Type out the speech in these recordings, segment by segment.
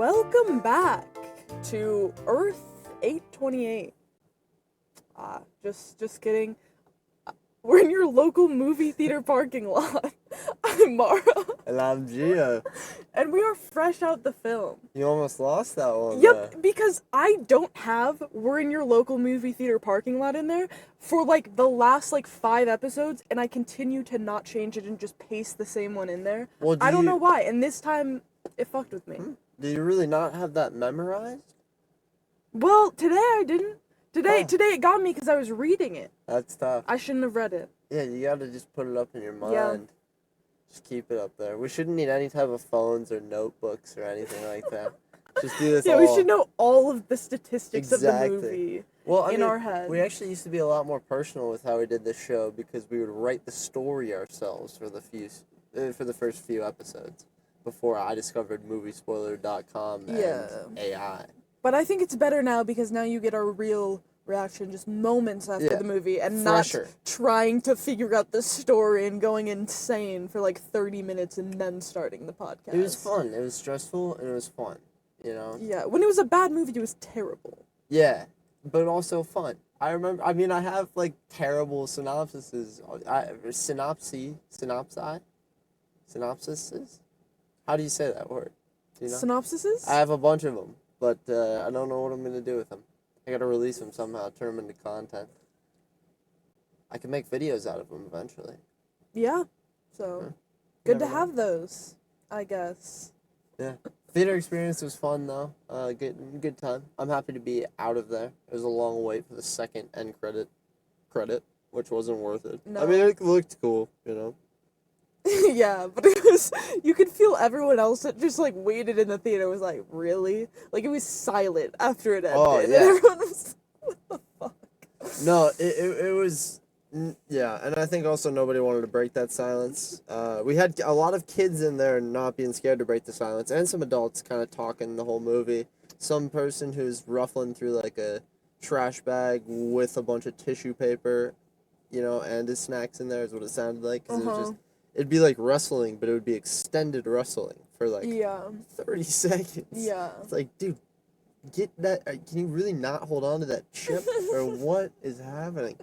Welcome back to Earth 828. Just kidding. We're in your local movie theater parking lot. I'm Mara. And I'm Gio. And we are fresh out the film. You almost lost that one. Yep, because I don't have "we're in your local movie theater parking lot" in there for the last 5 episodes, and I continue to not change it and just paste the same one in there. Well, I don't know why, and this time it fucked with me. Do you really not have that memorized? Well, today I didn't. Today it got me because I was reading it. That's tough. I shouldn't have read it. Yeah, you gotta just put it up in your mind. Yeah. Just keep it up there. We shouldn't need any type of phones or notebooks or anything like that. Just do this all. We should know all of the statistics Exactly. of the movie in our head. We actually used to be a lot more personal with how we did this show because we would write the story ourselves for the first few episodes before I discovered moviespoiler.com and AI. But I think it's better now because now you get our real reaction just moments after the movie and Fresher. Not trying to figure out the story and going insane for 30 minutes and then starting the podcast. It was fun. It was stressful and it was fun, you know? Yeah, when it was a bad movie, it was terrible. Yeah, but also fun. I have terrible synopsises. Synopsises? How do you say that word? Do you know? Synopsises? I have a bunch of them, but I don't know what I'm going to do with them. I gotta release them somehow, turn them into content. I can make videos out of them eventually. Yeah, so good to have those, I guess. Yeah. Theater experience was fun though. Good time. I'm happy to be out of there. It was a long wait for the second end credit, which wasn't worth it. No. I mean, it looked cool, you know. Yeah, but you could feel everyone else that just waited in the theater was really? It was silent after it ended. Oh, yeah. And everyone was what the fuck? No, it was, yeah, and I think also nobody wanted to break that silence. We had a lot of kids in there not being scared to break the silence, and some adults kind of talking the whole movie. Some person who's ruffling through a trash bag with a bunch of tissue paper, and his snacks in there is what it sounded like, because it was just... It'd be like wrestling, but it would be extended wrestling for 30 seconds. Yeah. It's dude, get that. Can you really not hold on to that chip? Or what is happening?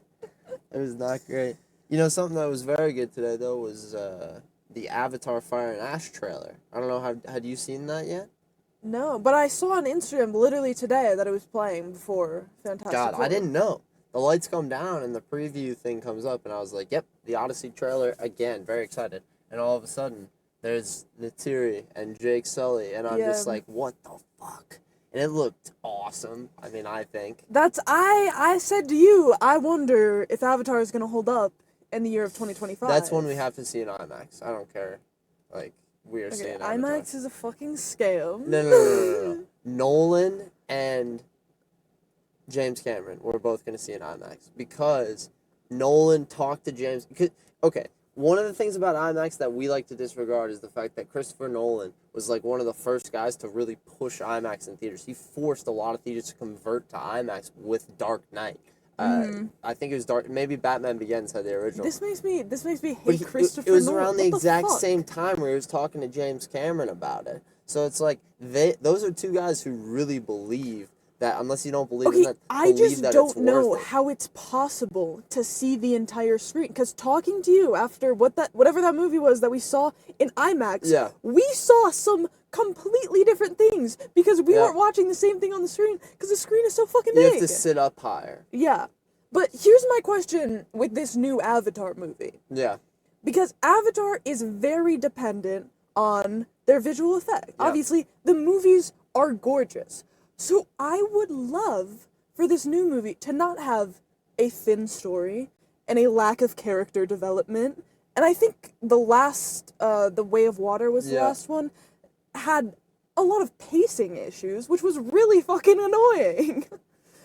It was not great. Something that was very good today, though, was the Avatar Fire and Ash trailer. I don't know, had you seen that yet? No, but I saw on Instagram literally today that it was playing before Fantastic Four. I didn't know. The lights come down and the preview thing comes up, and I was like, yep, the Odyssey trailer again, very excited. And all of a sudden, there's Neytiri and Jake Sully, and I'm just like, what the fuck? And it looked awesome, I think. I said to you, I wonder if Avatar is going to hold up in the year of 2025. That's when we have to see an IMAX. I don't care. We are seeing Avatar. IMAX is a fucking scam. No. Nolan and James Cameron, we're both going to see an IMAX because Nolan talked to James. Okay, one of the things about IMAX that we like to disregard is the fact that Christopher Nolan was one of the first guys to really push IMAX in theaters. He forced a lot of theaters to convert to IMAX with Dark Knight. I think it was maybe Batman Begins had the original. This makes me hate Christopher Nolan. It was around the exact same time where he was talking to James Cameron about it. So it's those are two guys who really believe that, unless you don't believe in that, I just don't know how it's possible to see the entire screen. Because talking to you after whatever that movie was that we saw in IMAX, we saw some completely different things because we weren't watching the same thing on the screen because the screen is so fucking big. You have to sit up higher. Yeah. But here's my question with this new Avatar movie. Yeah. Because Avatar is very dependent on their visual effect. Yeah. Obviously, the movies are gorgeous. So I would love for this new movie to not have a thin story and a lack of character development. And I think the last, The Way of Water was the last one, had a lot of pacing issues, which was really fucking annoying.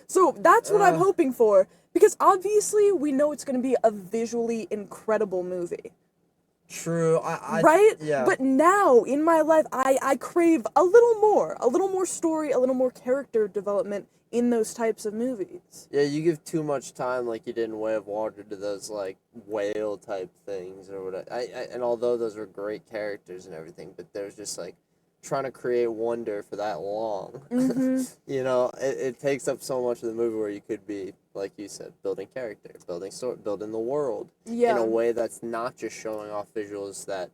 So that's what I'm hoping for, because obviously we know it's going to be a visually incredible movie. True. Right? Yeah. But now, in my life, I crave a little more story, a little more character development in those types of movies. Yeah, you give too much time, like you did in Way of Water, to those, like, whale-type things or whatever. And although those are great characters and everything, but there's just, like, trying to create wonder for that long. Mm-hmm. You know, it takes up so much of the movie where you could be, like you said, building character, building story, building the world in a way that's not just showing off visuals that,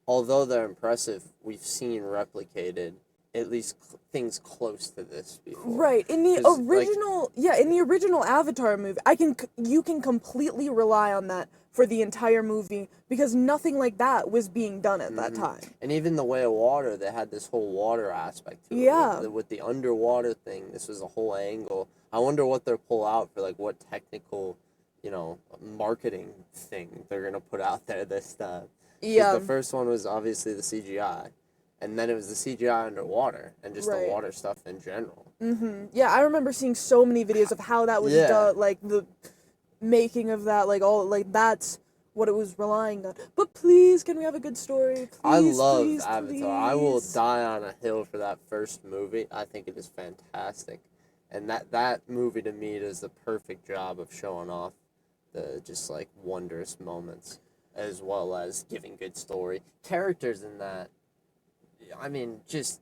although they're impressive, we've seen replicated at least things close to this before. Right. In the 'Cause, original, in the original Avatar movie, you can completely rely on that for the entire movie because nothing like that was being done at that time. And even the Way of Water, they had this whole water aspect to it. Yeah. With the underwater thing, this was a whole angle. I wonder what they'll pull out for, like, what technical, you know, marketing thing they're going to put out there this time. Yeah. The first one was obviously the CGI. And then it was the CGI underwater and just the water stuff in general. Mm-hmm. Yeah, I remember seeing so many videos of how that was done, like the making of that, like all, like that's what it was relying on. But please, can we have a good story? Please, I love please, Avatar. please. I will die on a hill for that first movie. I think it is fantastic. And that movie to me does the perfect job of showing off the just like wondrous moments as well as giving good story. Characters in that, I mean, just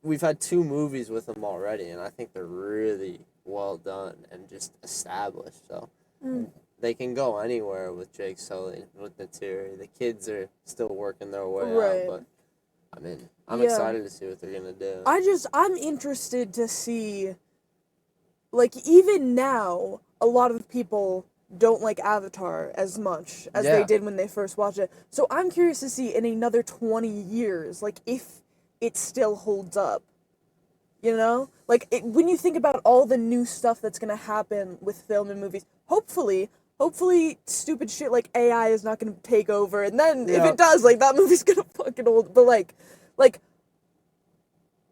we've had 2 movies with them already, and I think they're really well done and just established. So they can go anywhere with Jake Sully, with Naturi. The kids are still working their way out, but I mean, I'm excited to see what they're gonna do. I'm interested to see, like, even now, a lot of people don't like Avatar as much as they did when they first watched it. So I'm curious to see in another 20 years, like, if it still holds up. You know? Like, when you think about all the new stuff that's gonna happen with film and movies, hopefully stupid shit like AI is not gonna take over, and then if it does, like, that movie's gonna fucking hold. But, like,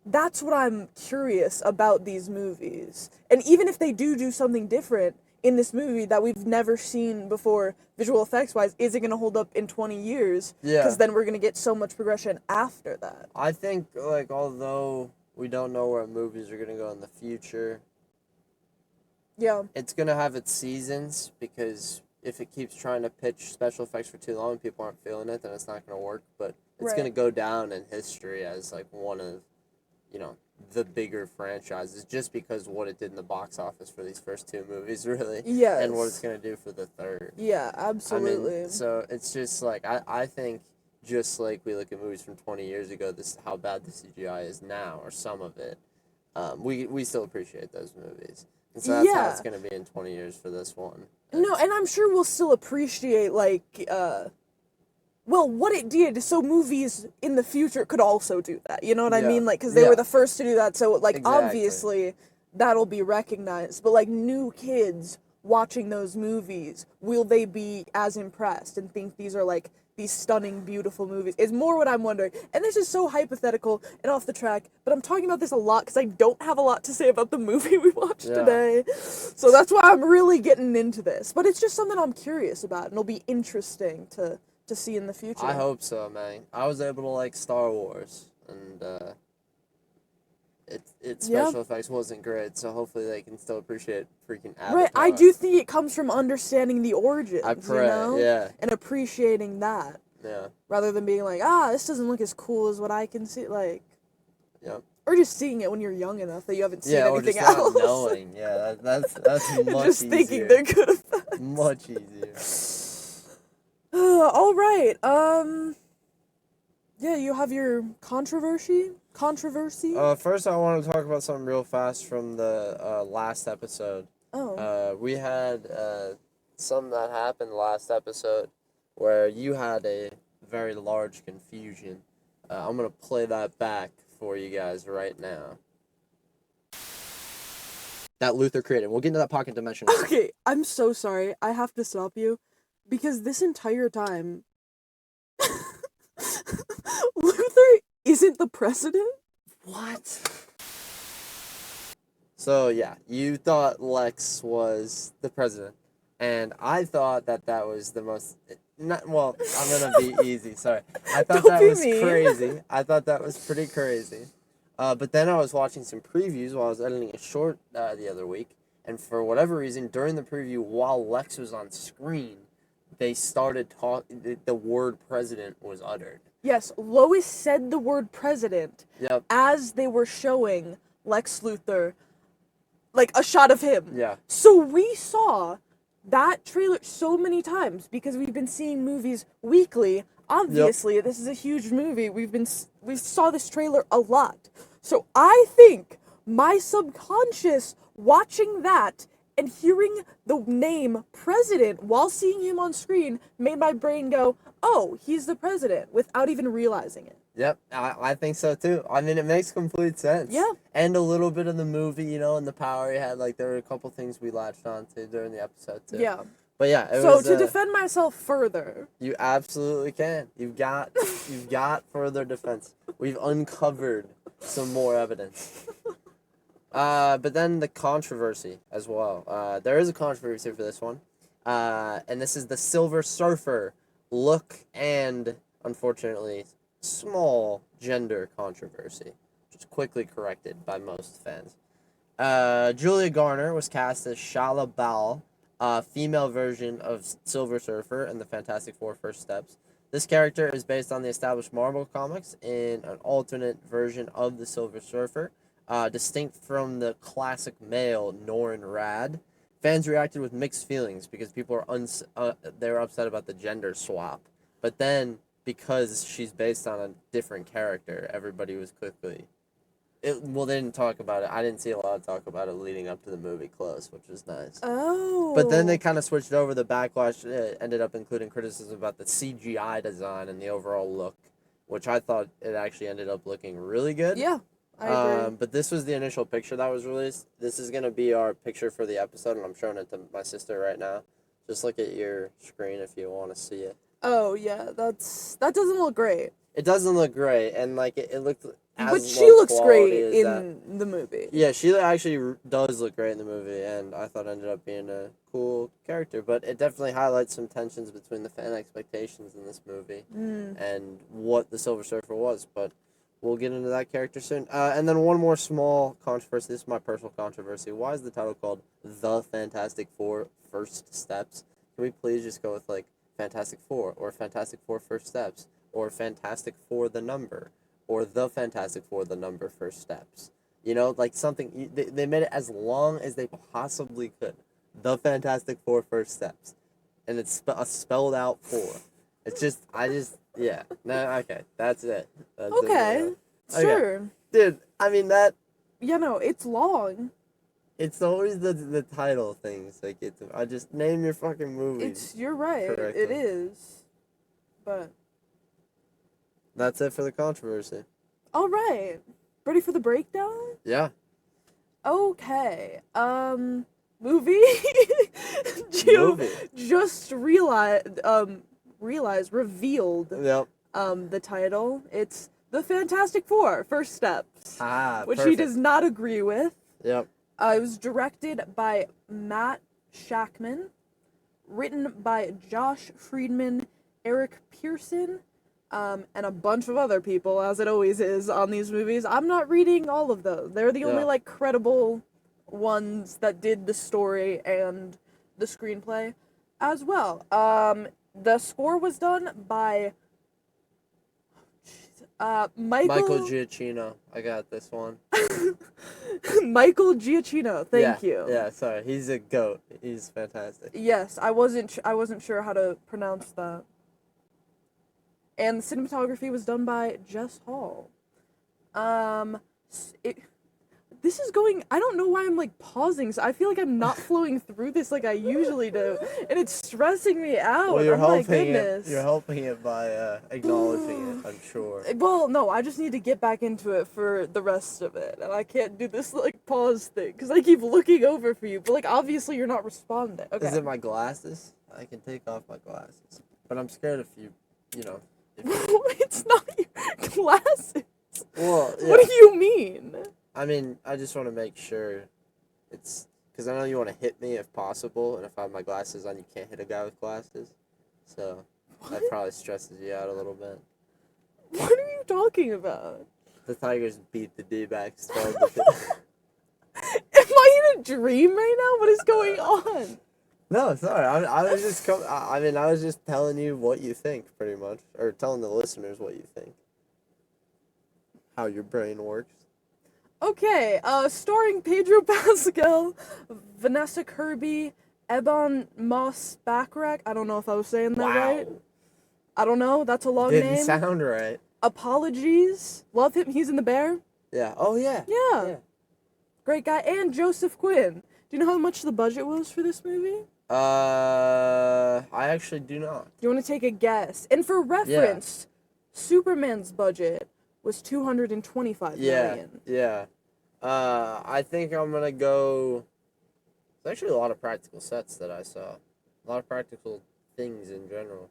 that's what I'm curious about these movies. And even if they do something different in this movie that we've never seen before, visual effects wise, is it going to hold up in 20 years? Because then we're going to get so much progression after that. I think, like, although we don't know where movies are going to go in the future, it's going to have its seasons, because if it keeps trying to pitch special effects for too long and people aren't feeling it, then it's not going to work. But it's going to go down in history as, like, one of, you know, the bigger franchises, just because what it did in the box office for these first 2 movies, really. And what it's going to do for the third. Yeah, absolutely. I mean, so it's just like, I think, just like we look at movies from 20 years ago, this how bad the CGI is now, or some of it, we still appreciate those movies. And so that's how it's going to be in 20 years for this one. No, and I'm sure we'll still appreciate, like, well, what it did, so movies in the future could also do that, you know what I mean? Like, because they were the first to do that, so, like, obviously, that'll be recognized. But, like, new kids watching those movies, will they be as impressed and think these are, like, these stunning, beautiful movies? Is more what I'm wondering. And this is so hypothetical and off the track, but I'm talking about this a lot because I don't have a lot to say about the movie we watched today. So that's why I'm really getting into this. But it's just something I'm curious about, and it'll be interesting to see in the future. I hope so, man. I was able to like Star Wars, and its special effects wasn't great, so hopefully they can still appreciate freaking Avatar. Right, I do think it comes from understanding the origins, I pray, you know? And appreciating that. Yeah. Rather than being like, this doesn't look as cool as what I can see, like... Or just seeing it when you're young enough that you haven't seen anything else. Or just not knowing. Yeah, that's much just easier. Thinking they're good effects. Much easier. All right. Yeah, you have your controversy. First, I want to talk about something real fast from the last episode. We had something that happened last episode where you had a very large confusion. I'm gonna play that back for you guys right now. That Luther created. We'll get into that pocket dimension. Okay, I'm so sorry. I have to stop you. Because this entire time, Luther isn't the president? What? So, yeah, you thought Lex was the president. And I thought that was the most... I'm going to be easy, sorry. I thought that was crazy. I thought that was pretty crazy. But then I was watching some previews while I was editing a short the other week. And for whatever reason, during the preview, while Lex was on screen, they started the word president was uttered. Yes, Lois said the word president Yep. as they were showing Lex Luthor, like, a shot of him. Yeah. So we saw that trailer so many times because we've been seeing movies weekly. Obviously, this is a huge movie. We saw this trailer a lot. So I think my subconscious watching that and hearing the name president while seeing him on screen made my brain go, "Oh, he's the president," without even realizing it. Yep, I think so too. I mean, it makes complete sense. Yeah. And a little bit of the movie, you know, and the power he had. Like, there were a couple things we latched on to during the episode too. Yeah. But yeah, it So was, to defend myself further, you absolutely can. You've got further defense. We've uncovered some more evidence. But then the controversy as well. There is a controversy for this one. And this is the Silver Surfer look and, unfortunately, small gender controversy, which is quickly corrected by most fans. Julia Garner was cast as Shala Bal, a female version of Silver Surfer in the Fantastic Four First Steps. This character is based on the established Marvel comics in an alternate version of the Silver Surfer, distinct from the classic male Norrin Rad. Fans reacted with mixed feelings because people are they were upset about the gender swap. But then, because she's based on a different character, everybody was quickly... they didn't talk about it. I didn't see a lot of talk about it leading up to the movie close, which was nice. Oh. But then they kind of switched over. The backlash ended up including criticism about the CGI design and the overall look, which I thought it actually ended up looking really good. Yeah, I agree. But this was the initial picture that was released. This is going to be our picture for the episode, and I'm showing it to my sister right now. Just look at your screen if you want to see it. Oh, yeah, that doesn't look great. It doesn't look great, and like it looked as But she low looks quality great as in the movie. Yeah, she actually does look great in the movie, and I thought it ended up being a cool character. But it definitely highlights some tensions between the fan expectations in this movie and what the Silver Surfer was. But we'll get into that character soon. And then one more small controversy. This is my personal controversy. Why is the title called The Fantastic Four First Steps? Can we please just go with like Fantastic Four or Fantastic Four First Steps or Fantastic Four the number or The Fantastic Four the number First Steps? You know, like something, they made it as long as they possibly could. The Fantastic Four First Steps. And it's a spelled out four. It's just, yeah. No, okay, that's it. That's Okay, it. sure. Dude, I mean that, Yeah, no, it's long. it's always the title things that get to, I just name your fucking movies. You're right, correctly. it is. But, That's it for the controversy. alright. Ready for the breakdown? Yeah. Okay, movie? Gio just revealed Yep. the title. It's The Fantastic Four First Steps, which he Perfect. does not agree with. Yep. It was directed by Matt Shackman, written by Josh Friedman, Eric Pearson, and a bunch of other people, as it always is on these movies. I'm not reading all of those. They're the only, like, credible ones that did the story and the screenplay as well. The score was done by Michael Giacchino. I got this one. Michael Giacchino. Thank you. Yeah, sorry. He's a goat. He's fantastic. Yes, I wasn't sure how to pronounce that. And the cinematography was done by Jess Hall. This is going, I don't know why I'm like pausing, so I feel like I'm not flowing through this like I usually do, and it's stressing me out. Well, you're oh my helping goodness. it. You're helping it by acknowledging it, I'm sure. Well, no, I just need to get back into it for the rest of it, and I can't do this like pause thing because I keep looking over for you, but like obviously you're not responding. Okay. Is it my glasses? I can take off my glasses, but I'm scared if you know. It's not your glasses. Well, yeah. What do you mean? I mean, I just want to make sure it's because I know you want to hit me if possible, and if I have my glasses on, you can't hit a guy with glasses. So that probably stresses you out a little bit. What are you talking about? The Tigers beat the D-backs 12-2. Am I in a dream right now? What is going on? No, sorry. I was just I mean, I was just telling you what you think, pretty much, or telling the listeners what you think. How your brain works. Okay, starring Pedro Pascal, Vanessa Kirby, Ebon Moss-Backrack. I don't know if I was saying that right. I don't know. That's a long Didn't name. sound right. Apologies. Love him. He's in The Bear. Yeah. Oh yeah. Yeah. Great guy. And Joseph Quinn. Do you know how much the budget was for this movie? I actually do not. Do you want to take a guess? And for reference, Superman's budget was $225 million. Yeah. I think I'm gonna go. There's actually a lot of practical sets that I saw. A lot of practical things in general.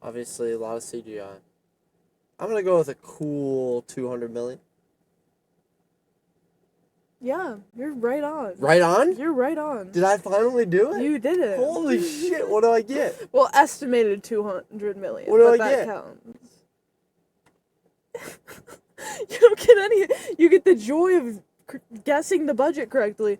Obviously, a lot of CGI. I'm gonna go with a cool 200 million. Yeah, you're right on. Right on? You're right on. Did I finally do it? You did it. Holy shit! What do I get? Well, estimated 200 million. What do but I that get? Counts. You don't get any. You get the joy of guessing the budget correctly.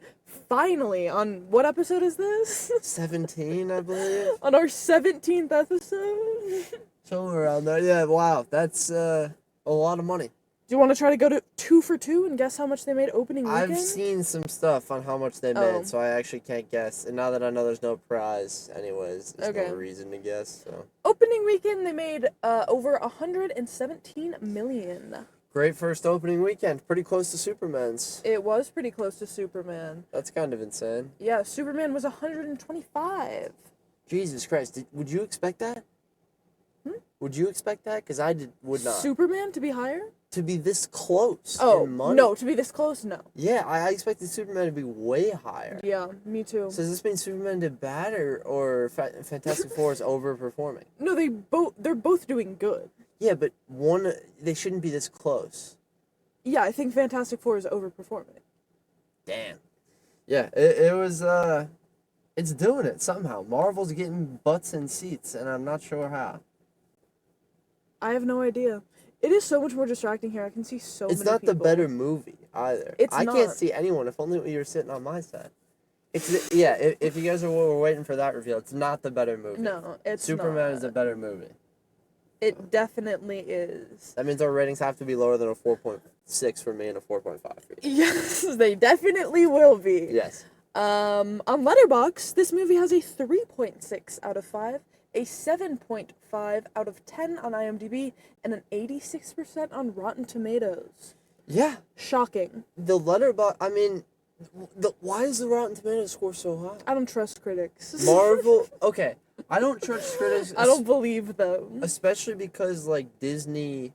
Finally, on what episode is this? 17, I believe. On our 17th episode. Somewhere around there. Yeah. Wow. That's a lot of money. Do you want to try to go to 2 for 2 and guess how much they made opening weekend? I've seen some stuff on how much they made, so I actually can't guess. And now that I know there's no prize, anyways, there's no reason to guess. So opening weekend, they made over 117 million. Great first opening weekend. Pretty close to Superman's. It was pretty close to Superman. That's kind of insane. Yeah, Superman was 125. Jesus Christ! Would you expect that? Would you expect that? Because I would not. Superman to be higher? To be this close. Oh, in money? no, to be this close, no. Yeah, I expected Superman to be way higher. Yeah, me too. So does this mean Superman did bad, or Fantastic Four is overperforming? No, they're both doing good. Yeah, but they shouldn't be this close. Yeah, I think Fantastic Four is overperforming. Damn. Yeah, it was, it's doing it somehow. Marvel's getting butts in seats, and I'm not sure how. I have no idea. It is so much more distracting here. I can see so many people. It's not the better movie, either. I can't see anyone, if only you were sitting on my side. If you guys were waiting for that reveal, it's not the better movie. No, it's Superman not. is a better movie. It definitely is. That means our ratings have to be lower than a 4.6 for me and a 4.5 for you. Yes, they definitely will be. Yes. On Letterboxd, this movie has a 3.6 out of 5, a 7.5 out of 10 on IMDb, and an 86% on Rotten Tomatoes. Yeah. Shocking. The Letterboxd, I mean, why is the Rotten Tomatoes score so high? I don't trust critics. Marvel, okay. I don't trust critics. I don't believe them. Especially because, like, Disney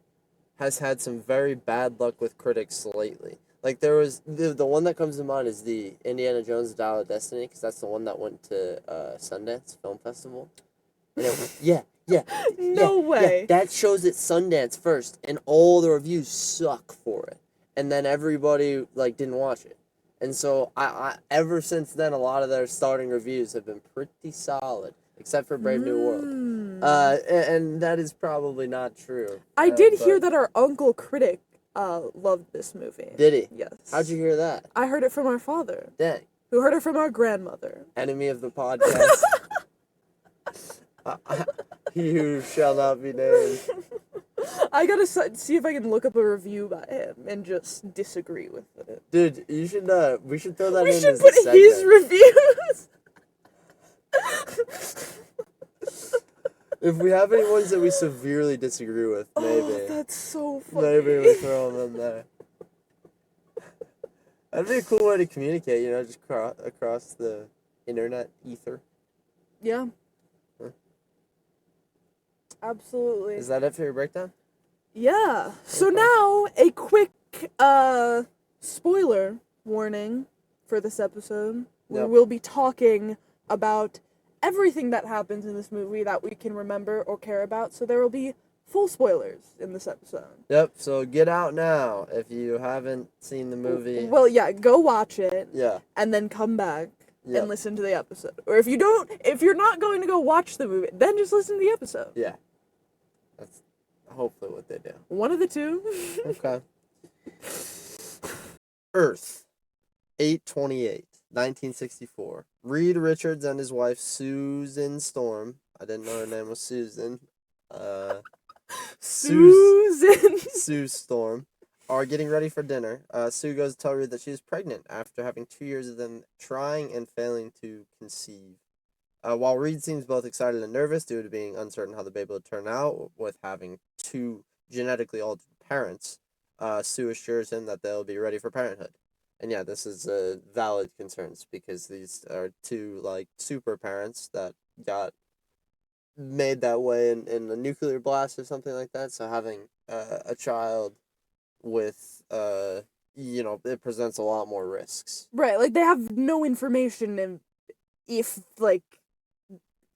has had some very bad luck with critics lately. Like, there was, the one that comes to mind is the Indiana Jones Dial of Destiny, because that's the one that went to Sundance Film Festival. No way. Yeah, that shows at Sundance first, and all the reviews suck for it. And then everybody, like, didn't watch it. And so, I ever since then, a lot of their starting reviews have been pretty solid. Except for Brave New World. And that is probably not true. I did hear that our uncle critic loved this movie. Did he? Yes. How'd you hear that? I heard it from our father. Dang. Who heard it from our grandmother. Enemy of the podcast. He who shall not be named. I gotta see if I can look up a review by him and just disagree with it. Dude, you should, we should throw that in as a segment. We should put his reviews. If we have any ones that we severely disagree with, maybe. Oh, that's so funny. Maybe we throw them in there. That'd be a cool way to communicate, just across the internet ether. Yeah. Huh. Absolutely. Is that it for your breakdown? Yeah. So now, a quick spoiler warning for this episode. Yep. We will be talking about everything that happens in this movie that we can remember or care about, so there will be full spoilers in this episode. Yep, so get out now if you haven't seen the movie. Well, yeah, go watch it. Yeah. And then come back and listen to the episode. Or if you're not going to go watch the movie, then just listen to the episode. Yeah. That's hopefully what they do. One of the two. Okay. Earth, 828. 1964. Reed Richards and his wife Susan Storm. I didn't know her name was Susan. Susan. Sue Storm are getting ready for dinner. Sue goes to tell Reed that she is pregnant after having 2 years of them trying and failing to conceive. While Reed seems both excited and nervous due to being uncertain how the baby would turn out with having two genetically altered parents, Sue assures him that they'll be ready for parenthood. And yeah, this is valid concerns because these are two like super parents that got made that way in a nuclear blast or something like that. So having a child with it presents a lot more risks. Right, like they have no information if like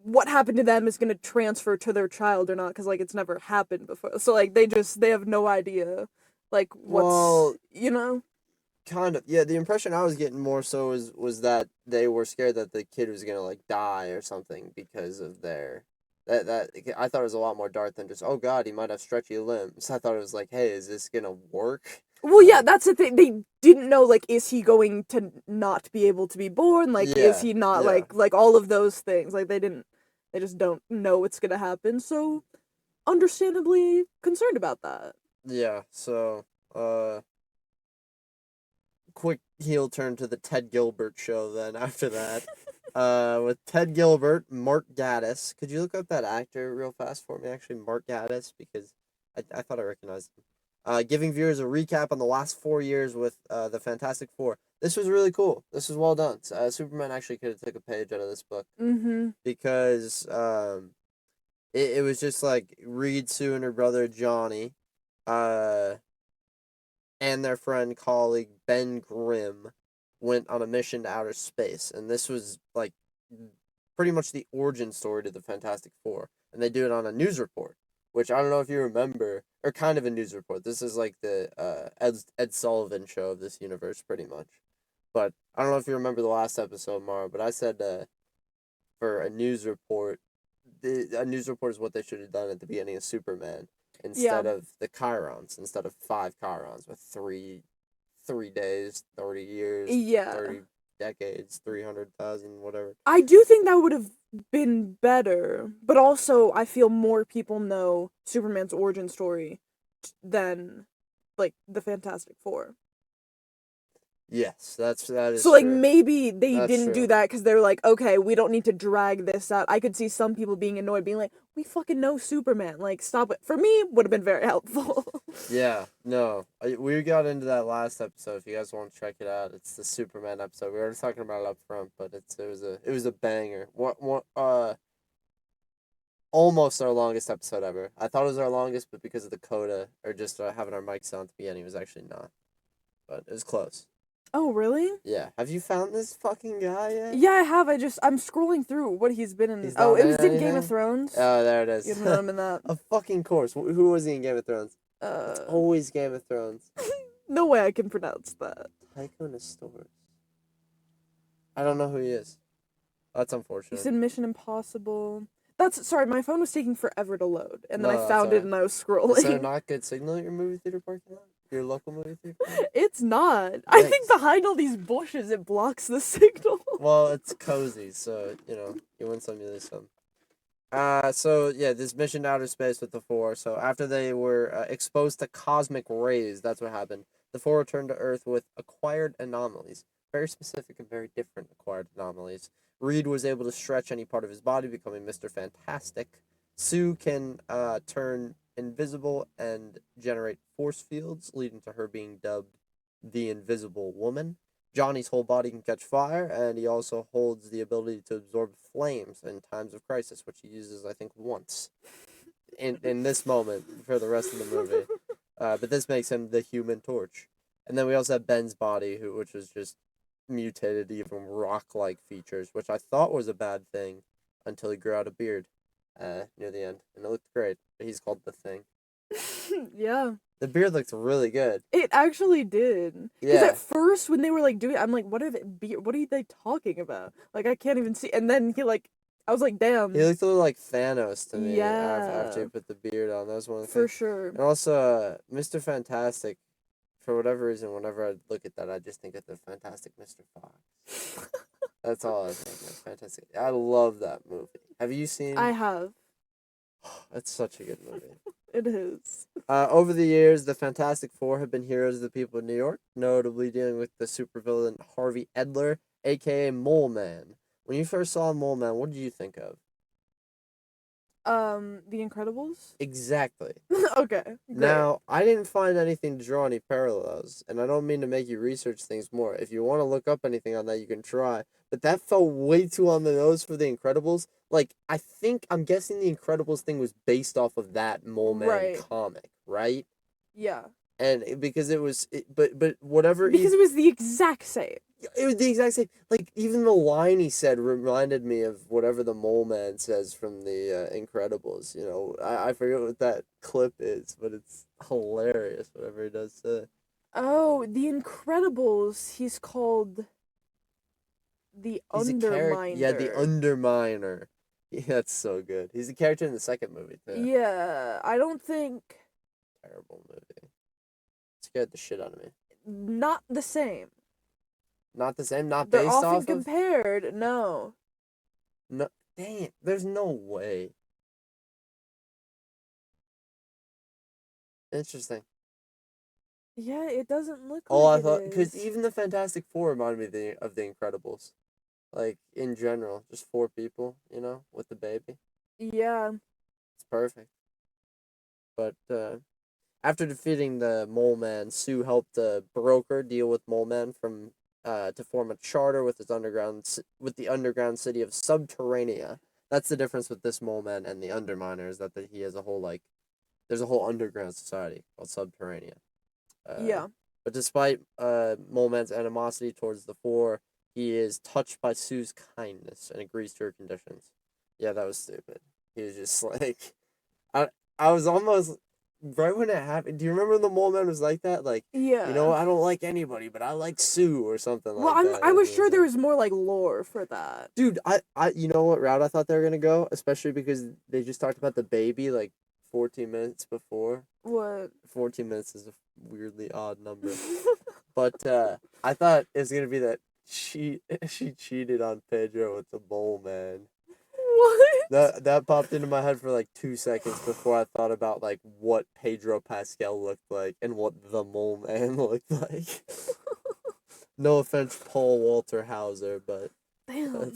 what happened to them is going to transfer to their child or not, because like it's never happened before, so like they have no idea like what's Well, you know. kind of, yeah. The impression I was getting more so was that they were scared that the kid was gonna like die or something because of their that I thought it was a lot more dark than just, oh god, he might have stretchy limbs. I thought it was like, hey, is this gonna work? Well, yeah, Like, that's the thing. They didn't know, like, is he going to not be able to be born? Like, is yeah, he not yeah, like all of those things? Like, they just don't know what's gonna happen. So, understandably concerned about that. yeah. So, quick heel turn to the Ted Gilbert show then after that. With Ted Gilbert, Mark Gatiss. Could you look up that actor real fast for me, actually, Mark Gatiss, because I thought I recognized him. Giving viewers a recap on the last 4 years with the Fantastic Four. This was really cool. This was well done. Superman actually could have took a page out of this book Mm-hmm. because it was just like Reed, Sue, and her brother Johnny, uh, and their friend colleague Ben Grimm went on a mission to outer space, and this was like pretty much the origin story to the Fantastic Four, and they do it on a news report, which I don't know if you remember, or kind of a news report. This is like the Ed Sullivan show of this universe, pretty much. But I don't know if you remember the last episode, Mara, but I said for a news report, a news report is what they should have done at the beginning of Superman Yeah. instead of the chirons, instead of 5 chirons with 3 days, 30 years, Yeah. 30 decades, 300,000, whatever. I do think that would have been better, but also I feel more people know Superman's origin story than like the Fantastic Four. Yes, that is So like true. maybe they That's didn't do true. that because they're like, okay, we don't need to drag this out. I could see some people being annoyed, being like, we fucking know Superman. Like, stop it. For me, would have been very helpful. Yeah, no, we got into that last episode. If you guys want to check it out, it's the Superman episode. We were talking about it up front, but it was a banger. What almost our longest episode ever. I thought it was our longest, but because of the coda or just having our mics on at the beginning, it was actually not. But it was close. Oh, really? Yeah. Have you found this fucking guy yet? Yeah, I have. I'm scrolling through what he's been in. He's Oh, not it in was in Game of anything? Thrones. Oh, there it You is. know him in that. Of fucking course. Who was he in Game of Thrones? It's Uh, always Game of Thrones. no way I can pronounce that. Tycho Nestoris. I don't know who he is. That's He's unfortunate. in Mission Impossible. That's sorry. My phone was taking forever to load, and then I No, that's found it alright. and I was Is there scrolling. not good signal at your movie theater parking lot? Your local movie theater? It's not. I think Yikes. behind all these bushes, it blocks the signal. Well, it's cozy, so, you win some, you lose some. So yeah, this mission to outer space with the Four. So after they were exposed to cosmic rays, that's what happened. The Four returned to Earth with acquired anomalies, very specific and very different acquired anomalies. Reed was able to stretch any part of his body, becoming Mr. Fantastic. Sue can turn invisible and generate force fields, leading to her being dubbed the Invisible Woman. Johnny's whole body can catch fire, and he also holds the ability to absorb flames in times of crisis, which he uses, I think, once in this moment for the rest of the movie. But this makes him the Human Torch. And then we also have Ben's body, which was just mutated, even rock-like features, which I thought was a bad thing until he grew out a beard near the end, and it looked great. But he's called the Thing. Yeah. The beard looked really good. It actually did. Because Yeah. at first, when they were like doing, I'm like, what are they talking about? Like, I can't even see. And then I was like, damn. He looked a little like Thanos to me after Yeah. he put the beard on. That was one of the For things. sure. And also, Mr. Fantastic, for whatever reason, whenever I look at that, I just think of the Fantastic Mr. Fox. That's all I think. That's fantastic. I love that movie. Have you seen? I have. That's such a good movie. It is. Over the years, the Fantastic Four have been heroes of the people of New York, notably dealing with the supervillain Harvey Edler, aka Mole Man. When you first saw Mole Man, what did you think of? The Incredibles? Exactly. Okay, great. Now, I didn't find anything to draw any parallels, and I don't mean to make you research things more. If you want to look up anything on that, you can try. But that felt way too on the nose for The Incredibles. Like, I'm guessing The Incredibles thing was based off of that Mole Man Right. comic, right? Yeah. And because but whatever Because it was the exact same. it was the exact same. Like, even the line he said reminded me of whatever the Mole Man says from the Incredibles. You know, I forget what that clip is, but it's hilarious. Whatever he does say. Oh, the Incredibles. He's called the He's a character. Underminer. Yeah, the Underminer. Yeah, that's so good. He's a character in the second movie too. Yeah, I don't think. Terrible movie. Scared the shit out of me. Not the same. Not the same. Not They're based often off of. compared. No. No, dang it. There's no way. Interesting. Yeah, it doesn't look Oh, like I thought because is. even the Fantastic Four reminded me of the Incredibles, like in general, just four people, you know, with the baby. Yeah. It's perfect. But after defeating the Mole Man, Sue helped a broker deal with Mole Man to form a charter with the underground city of Subterranea. That's the difference with this Mole Man and the Underminer is that he has a whole there's a whole underground society called Subterranea. Yeah. But despite Mole Man's animosity towards the Four, he is touched by Sue's kindness and agrees to her conditions. Yeah, that was stupid. He was just like, I was almost right when it happened. Do you remember when the Mole Man was like that? Like, Yeah. you know, I don't like anybody, but I like Sue or something Well, like that. I was sure there was more like lore for that. Dude, you know what route I thought they were gonna go, especially because they just talked about the baby like 14 minutes before. What? 14 minutes is a weirdly odd number. But I thought it was gonna be that she cheated on Pedro with the Mole Man. What? That popped into my head for like 2 seconds before I thought about like what Pedro Pascal looked like and what the Mole Man looked like. No offense, Paul Walter Hauser, but Damn.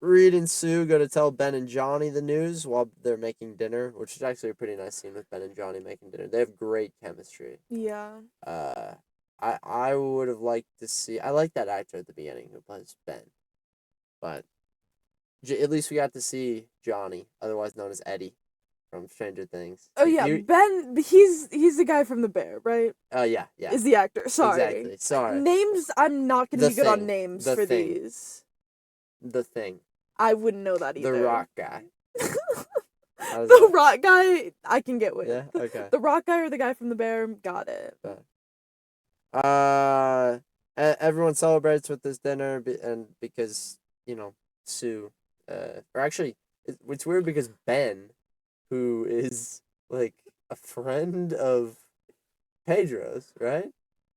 Reed and Sue go to tell Ben and Johnny the news while they're making dinner, which is actually a pretty nice scene with Ben and Johnny making dinner. They have great chemistry. Yeah. I would have liked to see. I like that actor at the beginning who plays Ben, but at least we got to see Johnny, otherwise known as Eddie, from Stranger Things. Oh yeah, Ben. He's the guy from The Bear, right? Yeah. Is the actor? Sorry. Exactly. Sorry. Names. I'm not gonna The be good on Thing. names The for Thing. these. The Thing. I wouldn't know that either. The Rock guy. The Rock guy, I can get with. Yeah. Okay. The Rock guy or the guy from The Bear, got it. Everyone celebrates with this dinner, and because Sue, or actually, it's weird because Ben, who is like a friend of Pedro's, right?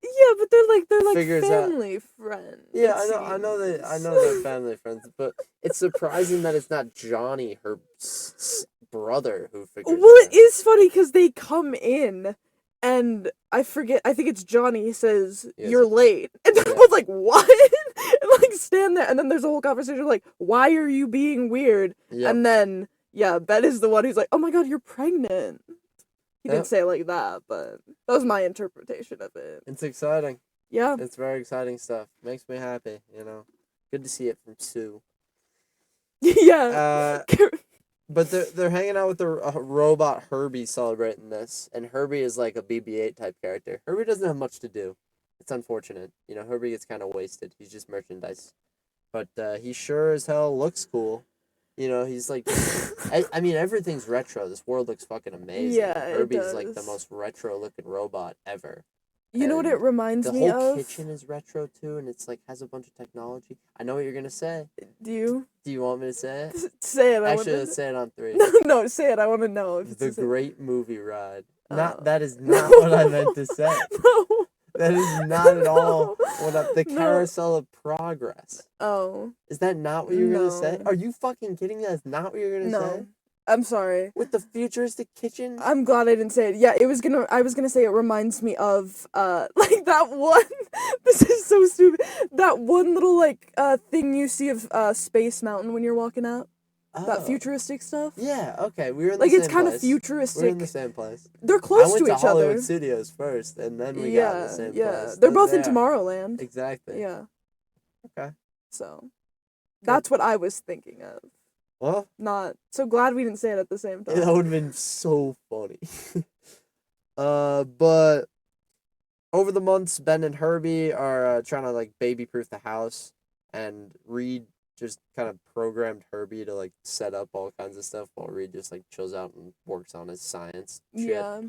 Yeah, but they're like Figures family friends. Yeah, I know they're family friends, but it's surprising that it's not Johnny, her brother, who figures. Well, it is funny because they come in, and I think it's Johnny says, "You're late," and they're both like, "What?" and like stand there, and then there's a whole conversation like, "Why are you being weird?" Yep. And then Ben is the one who's like, "Oh my God, you're pregnant." He didn't say it like that, but that was my interpretation of it. It's exciting. Yeah. It's very exciting stuff. Makes me happy, Good to see it from Sue. Yeah. But they're hanging out with the robot Herbie celebrating this, and Herbie is like a BB-8 type character. Herbie doesn't have much to do. It's unfortunate. Herbie gets kind of wasted. He's just merchandise. But he sure as hell looks cool. He's like, I mean, everything's retro. This world looks fucking amazing. Yeah, Herbie's like the most retro looking robot ever. You know what it reminds me of? The whole kitchen is retro too, and it's like has a bunch of technology. I know what you're gonna say. Do you want me to say it? Say it. Actually, let's say it on 3. No, say it. I want to know if it's the Great Movie Ride. That is not what I meant to say. No. That is not at all what up the No. carousel of progress. Oh. Is that not what you were gonna say? No. Are you fucking kidding me? That's not what you're gonna say? No. I'm sorry. With the futuristic kitchen? I'm glad I didn't say it. Yeah, I was gonna say it reminds me of like that one this is so stupid. That one little like thing you see of Space Mountain when you're walking out. That Oh. futuristic stuff. Yeah, okay, we were in the Like same it's kind of place. futuristic. We're in the same place. They're I close went to to each Hollywood other. Studios first, and then we got in Yeah, the same yeah. place. They're both in there. Tomorrowland. Exactly. Yeah. Okay. So that's what I was thinking of. Well, Not so glad we didn't say it at the same time. that would have been so funny. But over the months, Ben and Herbie are trying to like baby-proof the house, and Reed just kind of programmed Herbie to like set up all kinds of stuff while Reed just like chills out and works on his science shit. Yeah.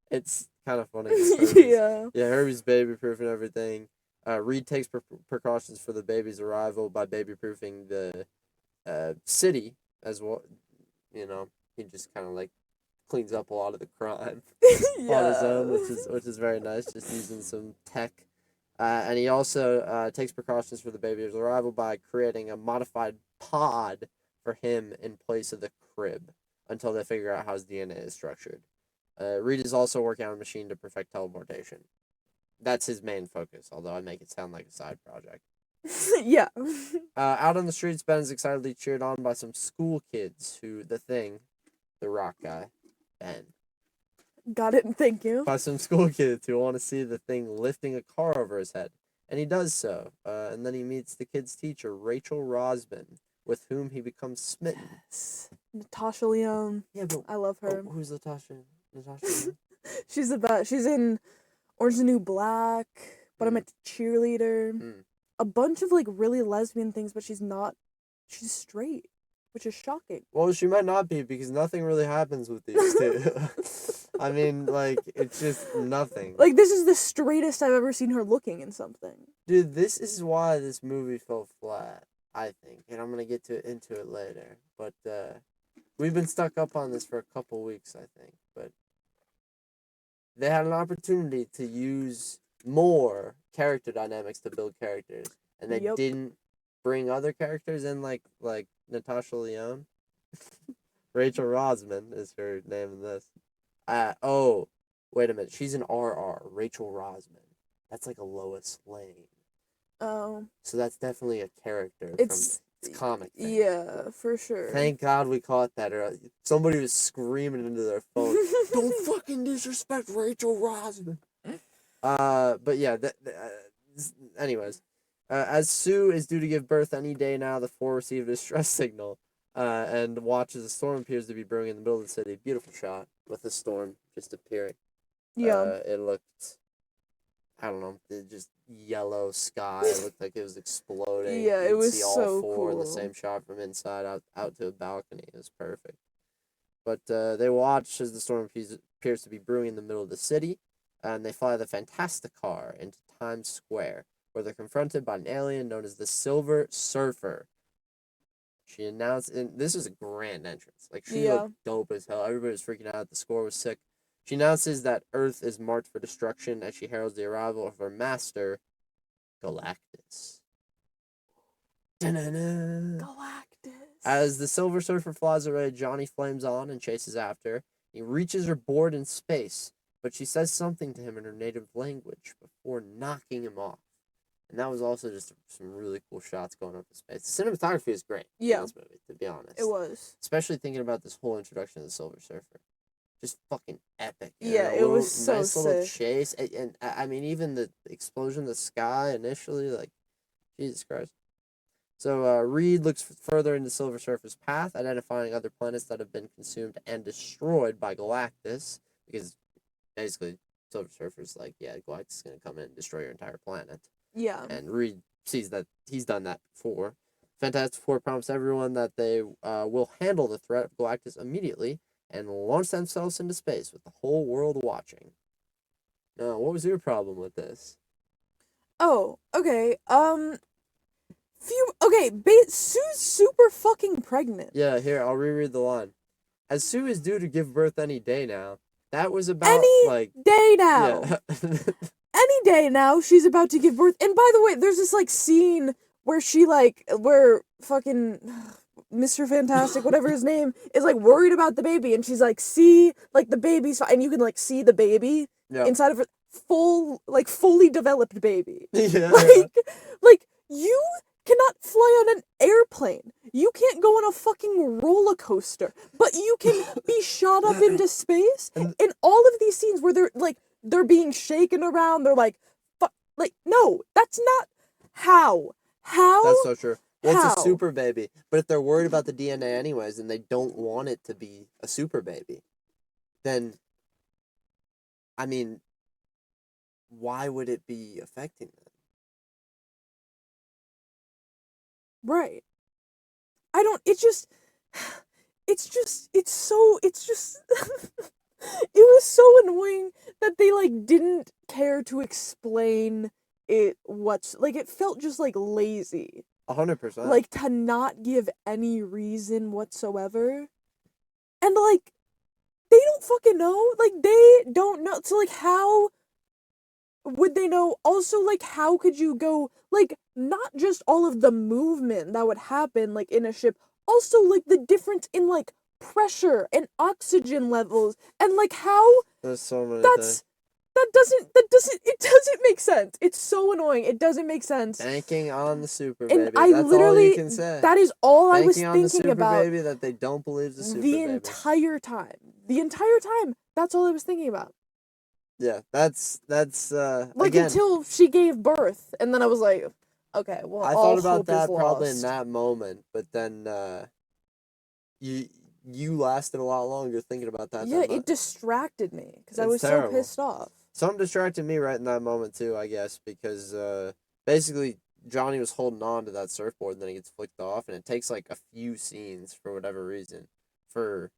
It's kind of funny. Herbie's, Yeah. Yeah, Herbie's baby-proof and everything. Reed takes precautions for the baby's arrival by baby-proofing the city as well. You know, he just kind of like cleans up a lot of the crime on his own, which is very nice, just using some tech. And he also takes precautions for the baby's arrival by creating a modified pod for him in place of the crib until they figure out how his DNA is structured. Reed is also working on a machine to perfect teleportation. That's his main focus, although I make it sound like a side project. Yeah. Out on the streets, Ben is excitedly cheered on by some school kids who, the rock guy, Ben. Got it, thank you. By some school kids who want to see the thing lifting a car over his head. And he does so. And then he meets the kid's teacher, Rachel Rosman, with whom he becomes smitten. Yes. Natasha Lyonne. Yeah, but I love her. who's Natasha? Natasha? She's the best. She's in Orange is the New Black, but I'm a cheerleader. A bunch of like really lesbian things, but she's not. She's straight, which is shocking. Well, she might not be because nothing really happens with these two. I mean, like, it's just nothing. Like, this is the straightest I've ever seen her looking in something. Dude, this is why this movie fell flat, I think. And I'm going to get into it later. But, we've been stuck up on this for a couple weeks, I think. But they had an opportunity to use more character dynamics to build characters. And they didn't bring other characters in, like Natasha Lyonne. Rachel Rosman is her name in this. Oh, wait a minute. She's an RR, Rachel Rosman. That's like a Lois Lane. Oh. So that's definitely a character it's comic thing. Yeah, for sure. Thank God we caught that. Or somebody was screaming into their phone, "Don't fucking disrespect Rachel Rosman." But yeah, anyways. As Sue is due to give birth any day now, the four receive a distress signal. And watches a storm appears to be brewing in the middle of the city. Beautiful shot with the storm just appearing. Yeah. It looked, I don't know, just yellow sky. It looked like it was exploding. Yeah, it was see all so four in the cool. same shot from inside out to a balcony. It was perfect. But they watch as the storm appears to be brewing in the middle of the city, and they fly the Fantasticar into Times Square, where they're confronted by an alien known as the Silver Surfer. She announced, and this is a grand entrance. Like, she looked dope as hell. Everybody was freaking out. The score was sick. She announces that Earth is marked for destruction as she heralds the arrival of her master, Galactus. Da-na-na. Galactus. As the Silver Surfer flies away, Johnny flames on and chases after. He reaches her board in space, but she says something to him in her native language before knocking him off. And that was also just some really cool shots going up in space. The cinematography is great in this movie, to be honest. It was. Especially thinking about this whole introduction of the Silver Surfer. Just fucking epic. Yeah, it was so nice little sick. chase. And I mean, even the explosion in the sky initially, like, Jesus Christ. So Reed looks further into Silver Surfer's path, identifying other planets that have been consumed and destroyed by Galactus. Because basically, Silver Surfer's like, yeah, Galactus is going to come in and destroy your entire planet. Yeah. And Reed sees that he's done that before. Fantastic Four promise everyone that they will handle the threat of Galactus immediately and launch themselves into space with the whole world watching. Now, what was your problem with this? Oh, okay. Sue's super fucking pregnant. Yeah, here, I'll reread the line. As Sue is due to give birth any day now, that was about, any day now. Yeah. any day now she's about to give birth. And by the way, there's this like scene where where fucking Mr. Fantastic, whatever his name, is like worried about the baby, and she's like, see, like the baby's fine, and you can like see the baby inside of her fully developed baby. Yeah. Like you cannot fly on an airplane. You can't go on a fucking roller coaster, but you can be shot up into space. In all of these scenes where they're being shaken around, they're like, no, that's not how. That's so true. Well, How? it's a super baby, but if they're worried about the DNA anyways, and they don't want it to be a super baby, then, I mean, why would it be affecting them? Right. I don't, it just, it was so annoying that they, like, didn't care to explain it it felt just, like, lazy. 100%. Like, to not give any reason whatsoever. And, like, they don't fucking know. Like, they don't know. So, like, how would they know? Also, like, how could you go, like, not just all of the movement that would happen, like, in a ship, also, like, the difference in, like, pressure and oxygen levels, and, like, how There's so many things. it doesn't make sense. It's so annoying. It doesn't make sense. Banking on the super And baby. I That's literally, all you can say. that is all I was Banking on the thinking super about baby that they don't believe the super the baby. entire time. The entire time. That's all I was thinking about. Yeah, that's Like, again, until she gave birth, and then I was like, okay, well, I all thought about hope that is probably in lost. that moment, but then you lasted a lot longer thinking about that. Yeah, that it distracted me because I It's was terrible. so pissed off. Some distracted me right in that moment too, I guess, because basically Johnny was holding on to that surfboard and then he gets flicked off, and it takes like a few scenes for whatever reason for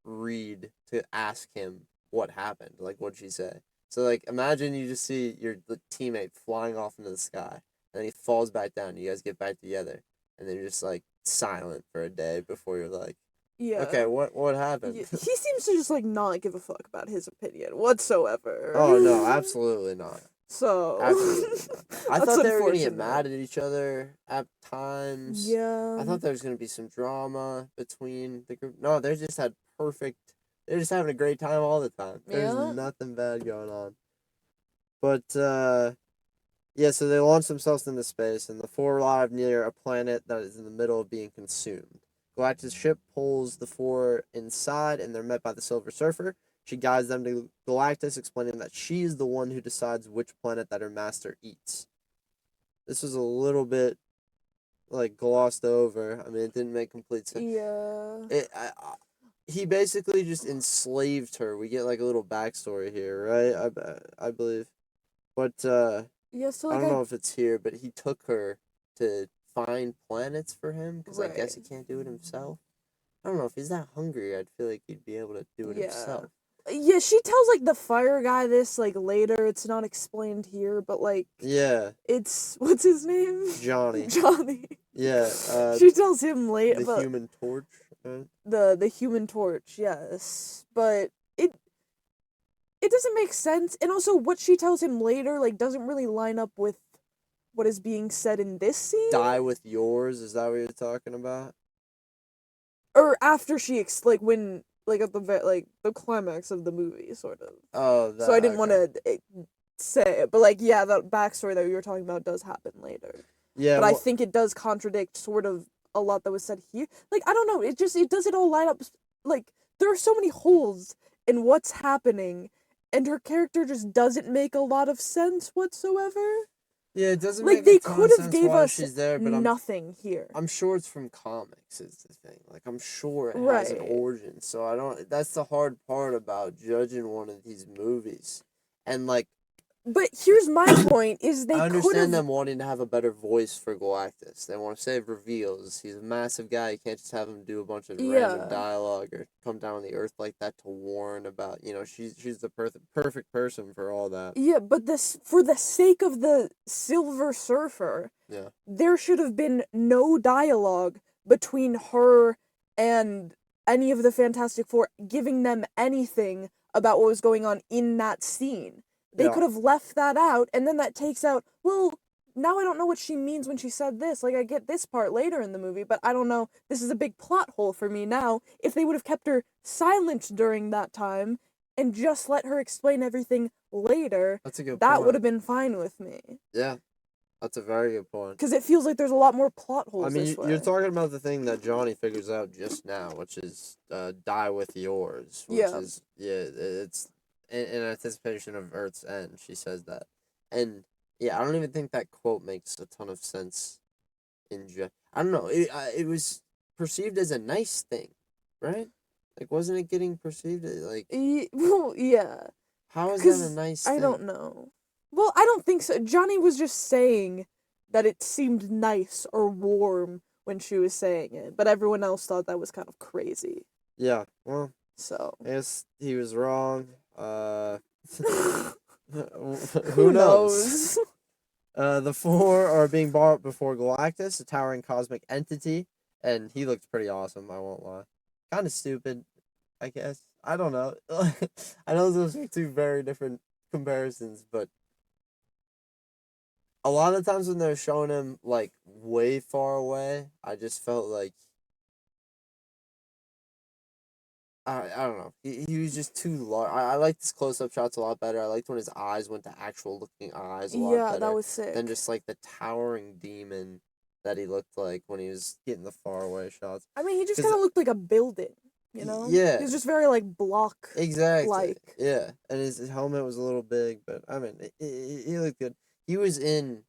Reed to ask him what happened, like what'd she say. So like imagine you just see your teammate flying off into the sky, and then he falls back down. You guys get back together, and then you're just like silent for a day before you're like, Yeah. okay, what happened? Yeah, he seems to just, like, not give a fuck about his opinion whatsoever. Oh no, absolutely not. So. Absolutely not. I That's thought they were gonna get unfortunate. mad at each other at times. Yeah. I thought there was gonna be some drama between the group. No, they just had perfect. They're just having a great time all the time. There's Yeah. nothing bad going on. But yeah. So they launch themselves into space, and the four arrive near a planet that is in the middle of being consumed. Galactus' ship pulls the four inside, and they're met by the Silver Surfer. She guides them to Galactus, explaining that she is the one who decides which planet that her master eats. This was a little bit, like, glossed over. I mean, it didn't make complete sense. Yeah. He basically just enslaved her. We get, like, a little backstory here, right? I believe. But, Yeah, so, I like, don't know if it's here, but he took her to find planets for him, because I guess he Right. can't do it himself. I don't know, if he's that hungry, I'd feel like he'd be able to do it himself. Yeah, she tells, like, the fire guy this, like, later. It's not explained here, but, like, Yeah, it's, what's his name? Johnny. Johnny. Yeah, She tells him later, the but Human Torch, right? the Human Torch, yes. But it doesn't make sense, and also what she tells him later, like, doesn't really line up with what is being said in this scene. Die with yours, is that what you're talking about? Or after she, like, when, like, at the climax of the movie, sort of. Oh, that, So I didn't okay. want to say it, but, like, yeah, that backstory that we were talking about does happen later. Yeah, But I think it does contradict sort of a lot that was said here. Like, I don't know, it doesn't all line up. Like, there are so many holes in what's happening, and her character just doesn't make a lot of sense whatsoever. yeah, it doesn't Like, make they a ton could of have sense gave why us she's there, but nothing here. I'm sure it's from comics is the thing. Like, I'm sure it has an Right. origin. So I don't. That's the hard part about judging one of these movies, and like. But here's my point: is they I could understand have. them wanting to have a better voice for Galactus. They want to save reveals. He's a massive guy. You can't just have him do a bunch of random Yeah. dialogue or come down on the earth like that to warn about. You know, she's the perfect person for all that. Yeah, but this, for the sake of the Silver Surfer, Yeah. there should have been no dialogue between her and any of the Fantastic Four, giving them anything about what was going on in that scene. They Yeah. could have left that out, and then that takes out, well, now I don't know what she means when she said this. Like, I get this part later in the movie, but I don't know. This is a big plot hole for me now. If they would have kept her silent during that time and just let her explain everything later, That's a good that point. would have been fine with me. Yeah, that's a very good point. Because it feels like there's a lot more plot holes I mean, this way. you're talking about the thing that Johnny figures out just now, which is die with yours, which Yeah. is, it's in anticipation of Earth's end. She says that. And, yeah, I don't even think that quote makes a ton of sense I don't know. It was perceived as a nice thing, right? Like, wasn't it getting perceived like, Well, yeah. how is that a nice thing? I don't know. Well, I don't think so. Johnny was just saying that it seemed nice or warm when she was saying it, but everyone else thought that was kind of crazy. Yeah, well, So, I guess he was wrong. who knows? The four are being brought before Galactus, a towering cosmic entity, and he looked pretty awesome, I won't lie. Kind of stupid, I guess. I don't know. I know those are two very different comparisons, but a lot of times when they're showing him, like, way far away, I just felt like I don't know. He was just too large. I liked his close up shots a lot better. I liked when his eyes went to actual looking eyes a lot Yeah, better that was sick. than just like the towering demon that he looked like when he was getting the far away shots. I mean, he just 'Cause kind of looked like a building, you know? yeah. He was just very, like, block. Exactly. Like. Yeah, and his helmet was a little big, but I mean, he looked good. He was in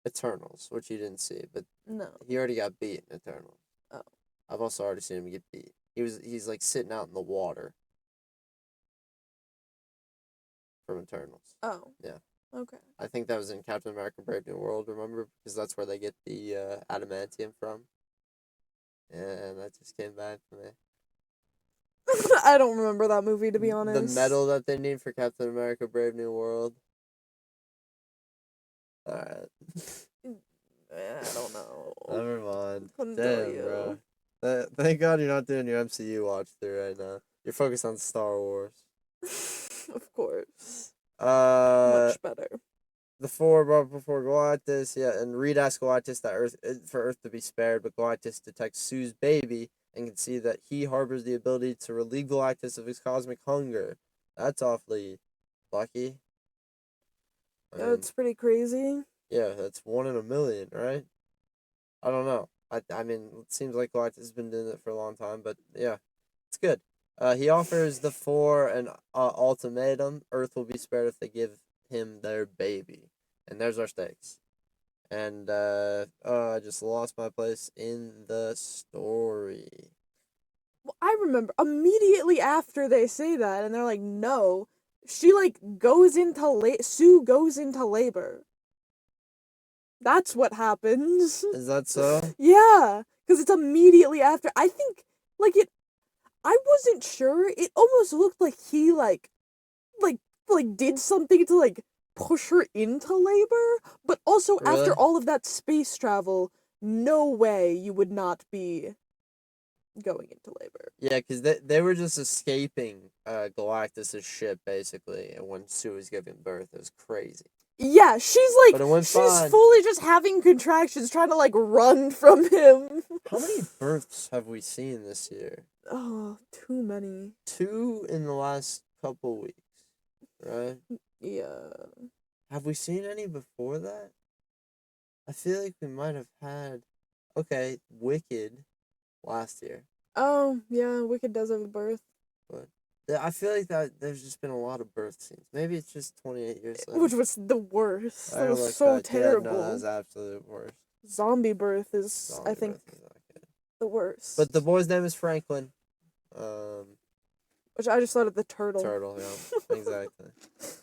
Eternals, which you didn't see, but No. he already got beat in Eternals. Oh. I've also already seen him get beat. He's like sitting out in the water from Eternals. Oh. Yeah. Okay. I think that was in Captain America: Brave New World. Remember, because that's where they get the adamantium from. And that just came back to me. I don't remember that movie, to be honest. The metal that they need for Captain America: Brave New World. All right. I don't know. Never mind. Couldn't tell Damn, you. bro. Thank God you're not doing your MCU watch through right now. You're focused on Star Wars. Of course. Uh, Much better. the four brought before Galactus, yeah, and Reed asks Galactus for Earth to be spared, but Galactus detects Sue's baby and can see that he harbors the ability to relieve Galactus of his cosmic hunger. That's awfully lucky. That's pretty crazy. Yeah, that's 1 in a million, right? I don't know. I mean, it seems like Galactus has been doing it for a long time, but yeah, it's good. He offers the four an ultimatum. Earth will be spared if they give him their baby. And there's our stakes. And I just lost my place in the story. Well, I remember immediately after they say that, and they're like, no, she, like, goes into Sue goes into labor. That's what happens. Is that so? Yeah, because it's immediately after. I think, like, I wasn't sure. It almost looked like he, like, did something to, like, push her into labor, but also Really? after all of that space travel, no way you would not be going into labor. Yeah, because they were just escaping Galactus' ship, basically, and when Sue was giving birth. It was crazy. Yeah, she's But it like, went she's fine. fully just having contractions, trying to, like, run from him. How many births have we seen this year? Oh, too many. 2 in the last couple weeks, right? Yeah. Have we seen any before that? I feel like we might have had. Okay, Wicked last year. Oh, yeah, Wicked does have a birth. But I feel like that there's just been a lot of birth scenes. Maybe it's just 28 years later. Which was the worst. I That was like so that. terrible. Yeah, no, that was absolute worst. Zombie birth is, Zombie I think, birth is not good. the worst. But the boy's name is Franklin. Which I just thought of the turtle. Turtle, yeah. Exactly.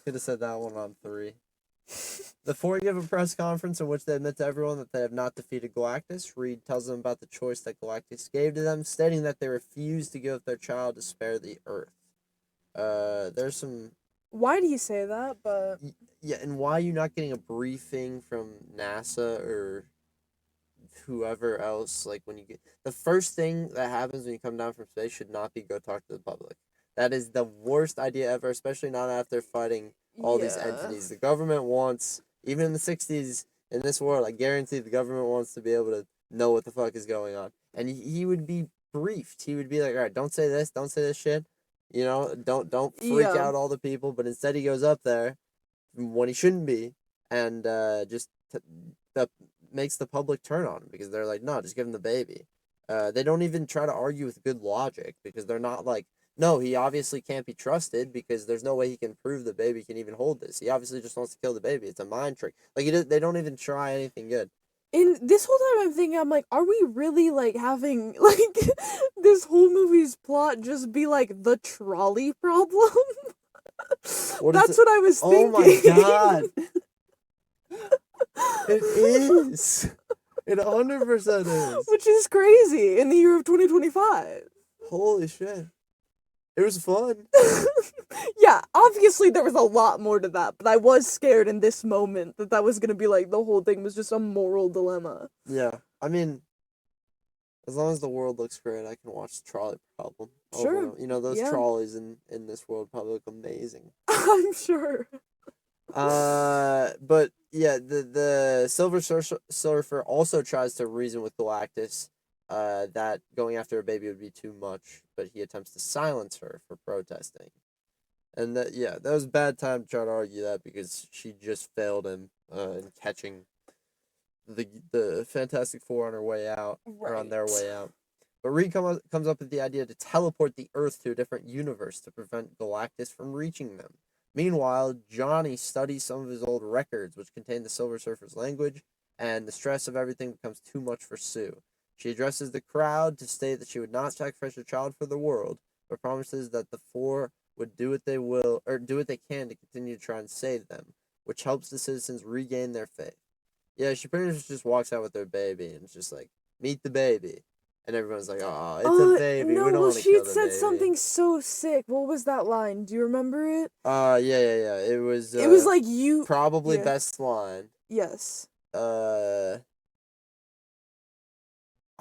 Could have said that one on 3. The four give a press conference in which they admit to everyone that they have not defeated Galactus. Reed tells them about the choice that Galactus gave to them, stating that they refused to give up their child to spare the Earth. There's some... Why do you say that? But Yeah, and why are you not getting a briefing from NASA or whoever else? Like, when you get... The first thing that happens when you come down from space should not be go talk to the public. That is the worst idea ever, especially not after fighting all these Yeah. entities. The government wants, even in the 60s, in this world, I guarantee the government wants to be able to know what the fuck is going on. And he would be briefed. He would be like, all right, don't say this shit. You know, don't freak Yeah. out all the people. But instead, he goes up there when he shouldn't be, and that makes the public turn on him because they're like, no, just give him the baby. They don't even try to argue with good logic because they're not like, no, he obviously can't be trusted because there's no way he can prove the baby can even hold this. He obviously just wants to kill the baby. It's a mind trick. Like they don't even try anything good. In this whole time I'm thinking, I'm like, are we really like having like this whole movie's plot just be like the trolley problem? What is That's it? what I was Oh thinking. my god, it is. It 100% is. Which is crazy in the year of 2025. Holy shit. It was fun. Yeah, obviously there was a lot more to that, but I was scared in this moment that that was gonna be like the whole thing was just a moral dilemma. Yeah. I mean, as long as the world looks great, I can watch the trolley problem over and Sure. over. You know, those Yeah. trolleys in this world probably look amazing. I'm sure. But yeah, the Surfer also tries to reason with Galactus, that going after a baby would be too much, but he attempts to silence her for protesting. And that was a bad time to try to argue that because she just failed him in catching the Fantastic Four on her way out, or on their way out. But Reed comes up with the idea to teleport the Earth to a different universe to prevent Galactus from reaching them. Meanwhile, Johnny studies some of his old records, which contain the Silver Surfer's language, and the stress of everything becomes too much for Sue. She addresses the crowd to state that she would not sacrifice her child for the world, but promises that the four would do what they can to continue to try and save them, which helps the citizens regain their faith. Yeah, she pretty much just walks out with her baby and it's just like, meet the baby. And everyone's like, oh, it's a baby. No, We don't well, want to she kill had the said baby. something so sick. What was that line? Do you remember it? Yeah. It was like you. probably Yeah. best line. Yes. I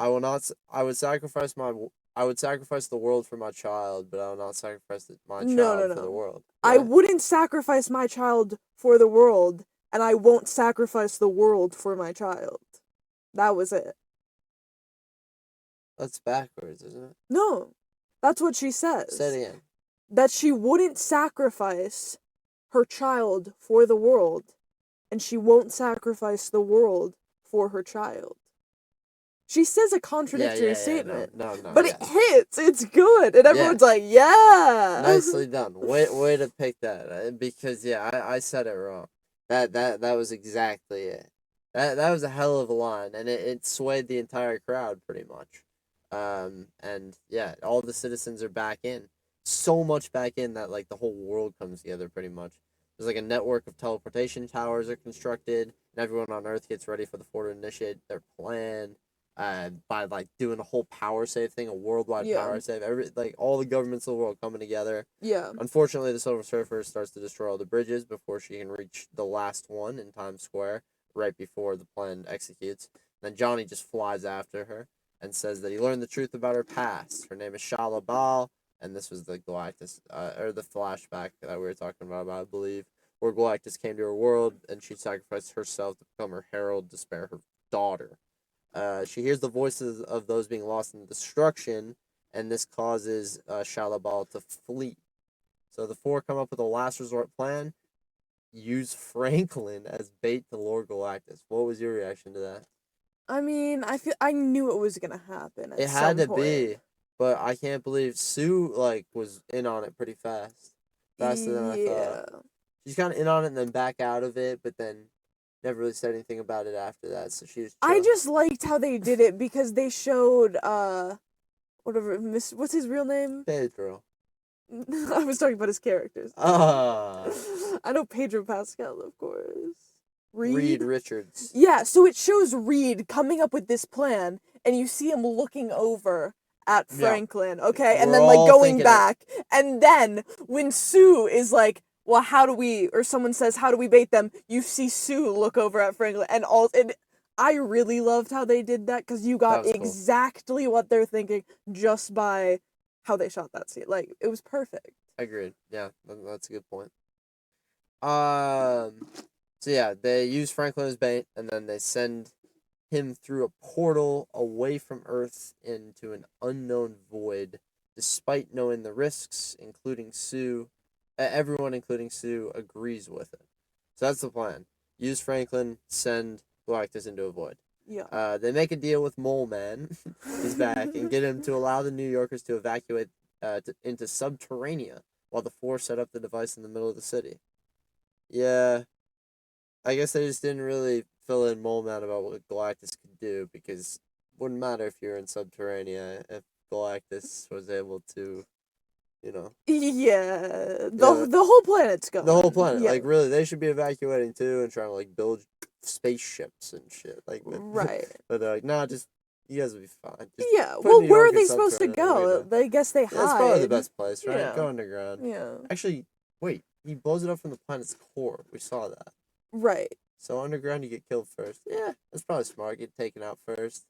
will not. I would sacrifice I would sacrifice the world for my child, but I will not sacrifice my child for the No. world. I Right? wouldn't sacrifice my child for the world, and I won't sacrifice the world for my child. That was it. That's backwards, isn't it? No, that's what she says. Say it again. That she wouldn't sacrifice her child for the world, and she won't sacrifice the world for her child. She says a contradictory statement, No, but yeah. it hits. It's good, and everyone's like, "Yeah, Nicely done. Way to pick that. Because I said it wrong. That was exactly it. That was a hell of a line, and it swayed the entire crowd pretty much. And yeah, all the citizens are back in. So much back in that like the whole world comes together pretty much. There's like a network of teleportation towers are constructed, and everyone on Earth gets ready for the Four to initiate their plan. By like doing a whole power save thing, a worldwide power save. All the governments of the world coming together. Yeah. Unfortunately, the Silver Surfer starts to destroy all the bridges before she can reach the last one in Times Square, right before the plan executes. Then Johnny just flies after her and says that he learned the truth about her past. Her name is Shala Bal, and this was the Galactus, or the flashback that we were talking about, I believe, where Galactus came to her world and she sacrificed herself to become her herald to spare her daughter. She hears the voices of those being lost in destruction, and this causes Shalabal to flee. So the four come up with a last resort plan: use Franklin as bait to lure Galactus. What was your reaction to that? I mean, I knew it was gonna happen at It some had to point. be, but I can't believe Sue was in on it pretty fast, faster than I thought. She's kind of in on it and then back out of it, but then never really said anything about it after that. So she was. I just liked how they did it because they showed what's his real name? Pedro. I was talking about his characters. Ah. I know Pedro Pascal, of course. Reed Richards. Yeah, so it shows Reed coming up with this plan, and you see him looking over at Franklin, okay? And then, like, going back. And then, when Sue is like, well, or someone says, how do we bait them? You see Sue look over at Franklin, and I really loved how they did that, because you got exactly what they're thinking just by how they shot that scene. Like, it was perfect. Agreed. Yeah, that's a good point. So yeah, they use Franklin as bait, and then they send him through a portal away from Earth into an unknown void, despite knowing the risks, including Sue. Everyone, including Sue, agrees with it. So that's the plan. Use Franklin, send Galactus into a void. Yeah. They make a deal with Mole Man, he's back, and get him to allow the New Yorkers to evacuate into Subterranea while the Four set up the device in the middle of the city. Yeah, I guess they just didn't really fill in Mole Man about what Galactus could do, because it wouldn't matter if you're in Subterranea if Galactus was able to, you know, Yeah. yeah, The whole planet's going. the whole planet. Yeah. Like, really, they should be evacuating too and trying to like build spaceships and shit. Like, Right. but they're like, nah, just you guys will be fine. Just Yeah. put Well, New where York are in they supposed to Subterranea. go? I guess they hide. That's probably the best place, right? Yeah. Go underground. Yeah. Actually, wait, he blows it up from the planet's core. We saw that. Right. So underground, you get killed first. Yeah, that's probably smart. Get taken out first.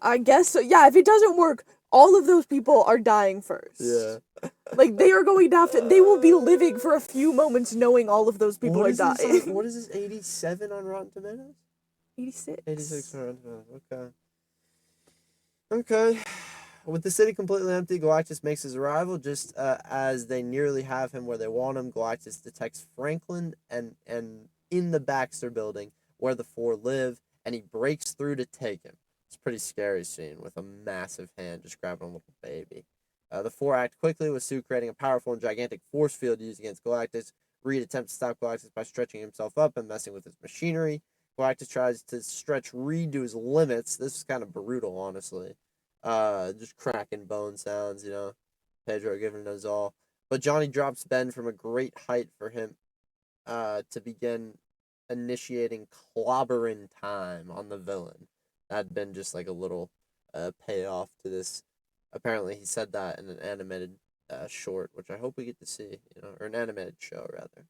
I guess so. Yeah, if it doesn't work, all of those people are dying first. Yeah. Like, they are going to have to, they will be living for a few moments knowing all of those people are dying. What is this, 87 on Rotten Tomatoes? 86. 86 on Rotten Tomatoes, okay. With the city completely empty, Galactus makes his arrival. Just as they nearly have him where they want him, Galactus detects Franklin and in the Baxter building where the Four live, and he breaks through to take him. It's a pretty scary scene with a massive hand just grabbing a little baby. The Four act quickly, with Sue creating a powerful and gigantic force field used against Galactus. Reed attempts to stop Galactus by stretching himself up and messing with his machinery. Galactus tries to stretch Reed to his limits. This is kind of brutal, honestly. Just cracking bone sounds, Pedro giving it his all. But Johnny drops Ben from a great height for him to begin initiating clobbering time on the villain. That'd been just like a little payoff to this. Apparently, he said that in an animated short, which I hope we get to see, or an animated show, rather.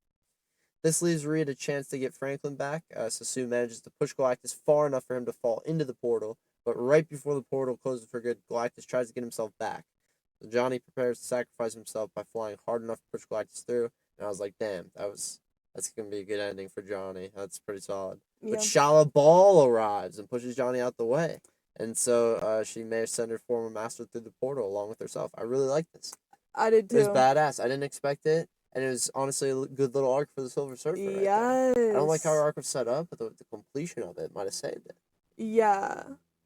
This leaves Reed a chance to get Franklin back, so Sue manages to push Galactus far enough for him to fall into the portal, but right before the portal closes for good, Galactus tries to get himself back. So Johnny prepares to sacrifice himself by flying hard enough to push Galactus through, and I was like, damn, that's going to be a good ending for Johnny. That's pretty solid. Yeah. But Shala Ball arrives and pushes Johnny out the way, and so she may send her former master through the portal along with herself. I really like this. I did too. It was badass. I didn't expect it. And it was honestly a good little arc for the Silver Surfer. Yes. Right, I don't like how her arc was set up, but the completion of it might have saved it. Yeah.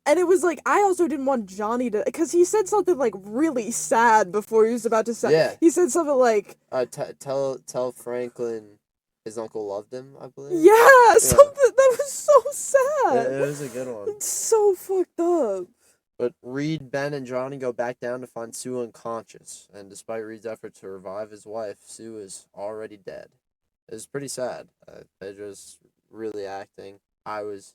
And it was like, I also didn't want Johnny to, because he said something like really sad before he was about to say. Yeah. He said something like, tell Franklin his uncle loved him, I believe. Yeah, something that was so sad. It was a good one. It's so fucked up. But Reed, Ben, and Johnny go back down to find Sue unconscious, and despite Reed's effort to revive his wife, Sue is already dead. It was pretty sad. Pedro's really acting. I was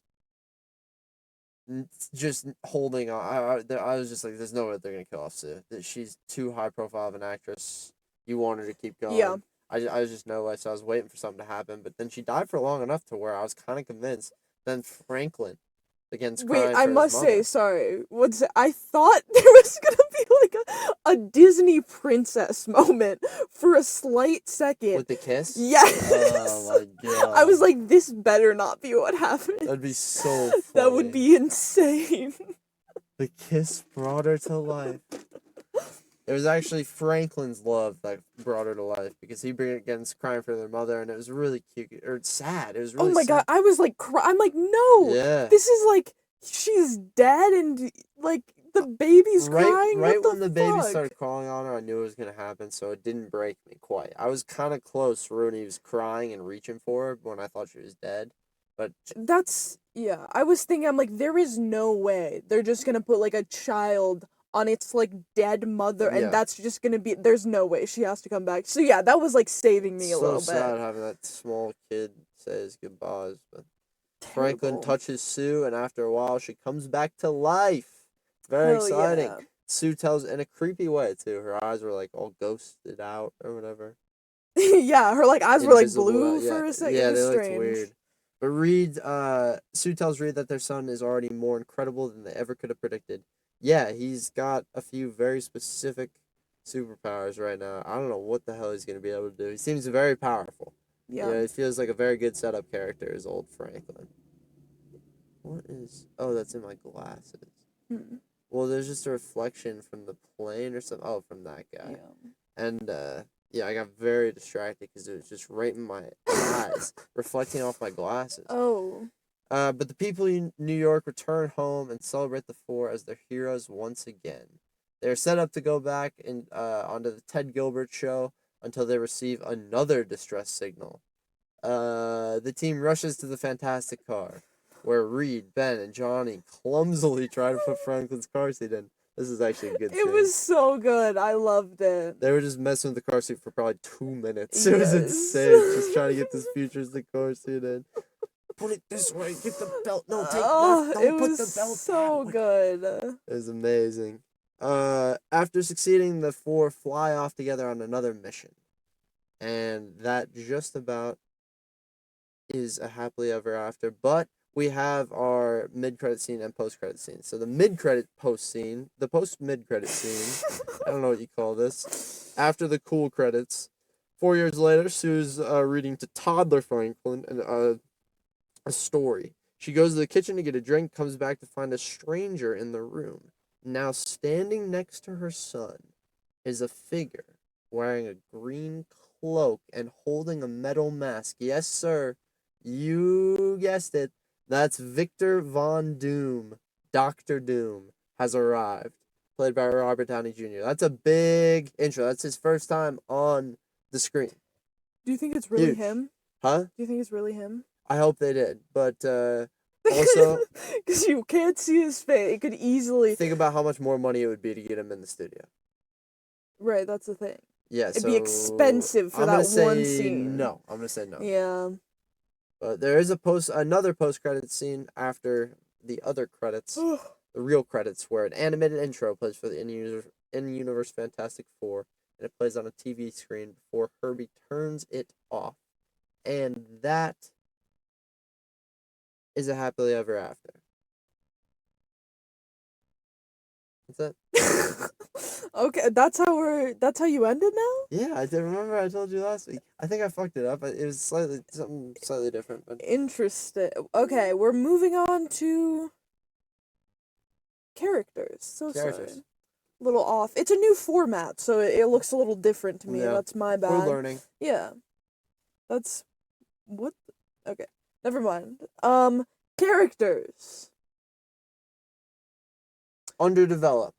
just holding on. I was just like, there's no way they're going to kill off Sue. She's too high profile of an actress. You want her to keep going. Yeah. I was just no way, so I was waiting for something to happen. But then she died for long enough to where I was kind of convinced. Then Franklin begins crying. Wait, for I his must mother. say, sorry. I thought there was gonna be like a Disney princess moment for a slight second. With the kiss? Yes. Oh my god. I was like, this better not be what happened. That'd be so funny. That would be insane. The kiss brought her to life. It was actually Franklin's love that brought her to life, because he begins crying for their mother, and it was really cute, or sad. It was really Oh my sad. god, I was like, I'm like, no. Yeah. This is like, she's dead and like the baby's crying. Right what when the baby started crawling on her, I knew it was gonna happen, so it didn't break me quite. I was kind of close when he was crying and reaching for her when I thought she was dead, but Yeah, I was thinking, I'm like, there is no way they're just gonna put like a child on its like dead mother, and that's just gonna be, there's no way she has to come back. So yeah, that was like saving me a little bit. So sad having that small kid say his goodbyes, but Franklin touches Sue, and after a while she comes back to life. Very exciting. Yeah. Sue tells, in a creepy way too, her eyes were like all ghosted out or whatever. Yeah, her like eyes were like blue for a second. Yeah, it was they strange. looked weird. But Sue tells Reed that their son is already more incredible than they ever could have predicted. Yeah, he's got a few very specific superpowers right now. I don't know what the hell he's going to be able to do. He seems very powerful. Yeah. Yeah, he feels like a very good setup character, is old Franklin. What is... Oh, that's in my glasses. Hmm. Well, there's just a reflection from the plane or something. Oh, from that guy. Yeah. And, yeah, I got very distracted because it was just right in my eyes, reflecting off my glasses. Oh. But the people in New York return home and celebrate the four as their heroes once again. They're set up to go back onto the Ted Gilbert show until they receive another distress signal. The team rushes to the Fantastic Car, where Reed, Ben, and Johnny clumsily try to put Franklin's car seat in. This is actually a good It scene. was so good. I loved it. They were just messing with the car seat for probably 2 minutes. It was Yes. insane, just trying to get this futuristic car seat in. Put it this way. Get the belt. No, take left. Don't put the belt so that way. good. It was amazing. After succeeding, the four fly off together on another mission. And that just about is a happily ever after. But we have our mid-credit scene and post-credit scene. So the mid-credit post scene, the post-mid-credit scene, I don't know what you call this, after the cool credits. 4 years later, Sue's reading to toddler Franklin a story. She goes to the kitchen to get a drink, comes back to find a stranger in the room. Now standing next to her son is a figure wearing a green cloak and holding a metal mask. Yes, sir. You guessed it. That's Victor Von Doom. Dr. Doom has arrived, played by Robert Downey Jr. That's a big intro. That's his first time on the screen. Do you think it's really Huge. him? Huh? Do you think it's really him? I hope they did, but also because you can't see his face. It could easily think about how much more money it would be to get him in the studio. Right, that's the thing. Yeah, It'd be expensive for that one scene. No, I'm gonna say no. Yeah. But there is another post-credit scene after the other credits, the real credits, where an animated intro plays for the in-universe Fantastic Four, and it plays on a TV screen before Herbie turns it off, and that is a happily ever after. That's it. Okay, that's how you ended now? Yeah, I did. Remember I told you last week. I think I fucked it up. It was something slightly different, but Interesting. Okay, we're moving on to characters. So characters. sorry. A little off. It's a new format, so it looks a little different to me. Yeah. That's my bad. We're learning. Yeah. That's what okay. Never mind. Characters. Underdeveloped.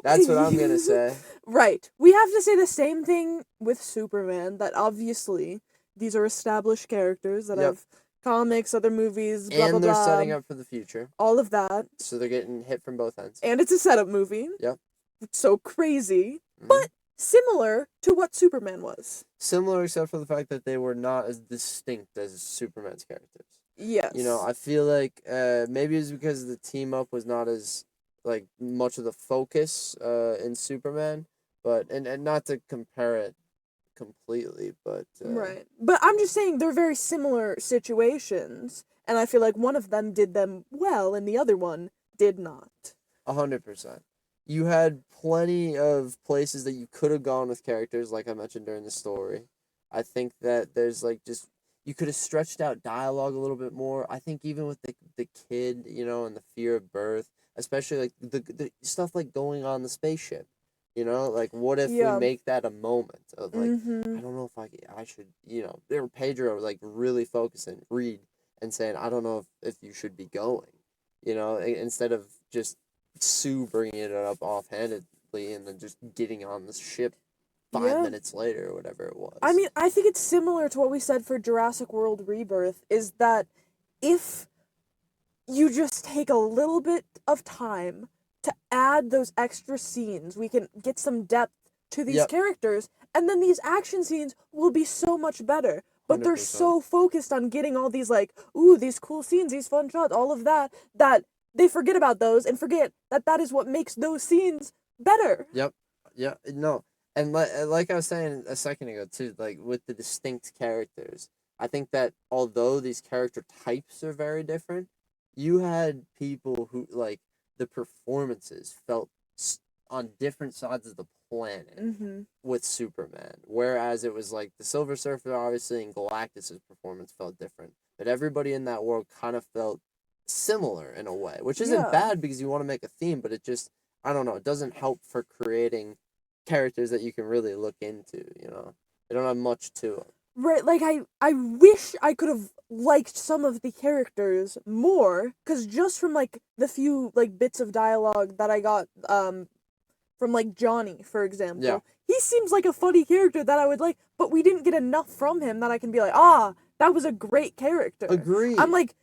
That's what I'm gonna say. Right. We have to say the same thing with Superman, that obviously these are established characters that have comics, other movies, blah, blah, And they're blah. setting up for the future. All of that. So they're getting hit from both ends. And it's a setup movie. Yep. It's so crazy. Mm-hmm. But similar to what Superman was. Similar except for the fact that they were not as distinct as Superman's characters. Yes. You know, I feel like maybe it's because the team up was not as like much of the focus in Superman, but and not to compare it completely, but right. But I'm just saying they're very similar situations, and I feel like one of them did them well and the other one did not. 100%. You had plenty of places that you could have gone with characters, like I mentioned during the story. I think that there's like just you could have stretched out dialogue a little bit more. I think even with the kid, you know, and the fear of birth, especially like the stuff like going on the spaceship, you know, like what if we make that a moment of like I don't know if I should, you know, there Pedro like really focusing Reed and saying I don't know if you should be going, you know, instead of just Sue bringing it up offhandedly and then just getting on the ship 5 minutes later or whatever it was. I mean, I think it's similar to what we said for Jurassic World Rebirth, is that if you just take a little bit of time to add those extra scenes, we can get some depth to these characters, and then these action scenes will be so much better. But they're 100%. so focused on getting all these, like, ooh, these cool scenes, these fun shots, all of that, that they forget about those and forget that that is what makes those scenes better. Yep. Yeah. No. And like I was saying a second ago too, like with the distinct characters, I think that although these character types are very different, you had people who like the performances felt on different sides of the planet Mm-hmm. with Superman. Whereas it was like the Silver Surfer, obviously, and Galactus's performance felt different. But everybody in that world kind of felt similar in a way, which isn't Yeah. bad because you want to make a theme, but it just, I don't know, it doesn't help for creating characters that you can really look into, you know? They don't have much to them. Right, like I wish I could have liked some of the characters more, cause just from like the few like bits of dialogue that I got from like Johnny, for example, Yeah. he seems like a funny character that I would like, but we didn't get enough from him that I can be like, ah, that was a great character. Agreed. I'm like,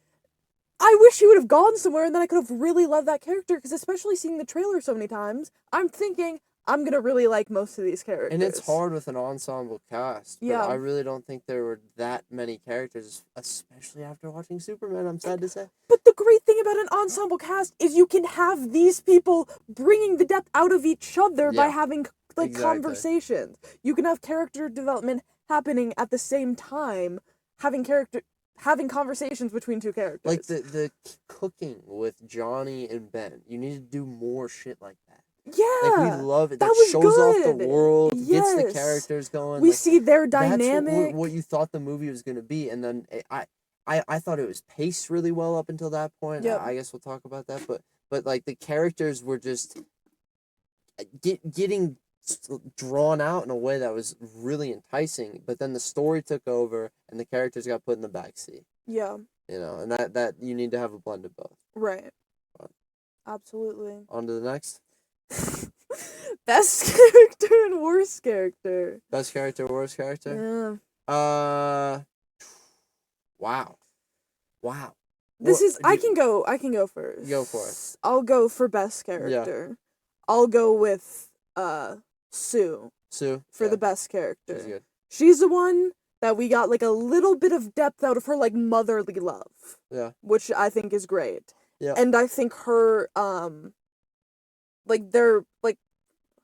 I wish he would have gone somewhere and then I could have really loved that character, because especially seeing the trailer so many times, I'm thinking I'm gonna really like most of these characters. And it's hard with an ensemble cast. But Yeah. I really don't think there were that many characters, especially after watching Superman, I'm sad to say. But the great thing about an ensemble cast is you can have these people bringing the depth out of each other by Yeah, having like exactly. conversations. You can have character development happening at the same time, having conversations between two characters. Like the cooking with Johnny and Ben. You need to do more shit like that. Yeah, Like, we love it. that That was shows off the good. world, gets the Yes. characters going. We like, see their that's dynamic. what you thought the movie was going to be. And then I thought it was paced really well up until that point. Yep. I guess we'll talk about that. But like, the characters were just getting drawn out in a way that was really enticing. But then the story took over and the characters got put in the backseat. Yeah, You know, and that you need to have a blend of both. right. But Absolutely. on to the next. Best character and worst character. Best character, worst character? Yeah. Wow. Wow. This What- is I can go first. Go for it. I'll go for best character. I'll go with Sue Sue? for Yeah, the best she's character. good. She's the one that we got like a little bit of depth out of her like motherly love, Yeah. which I think is great. Yeah. And I think her like they're like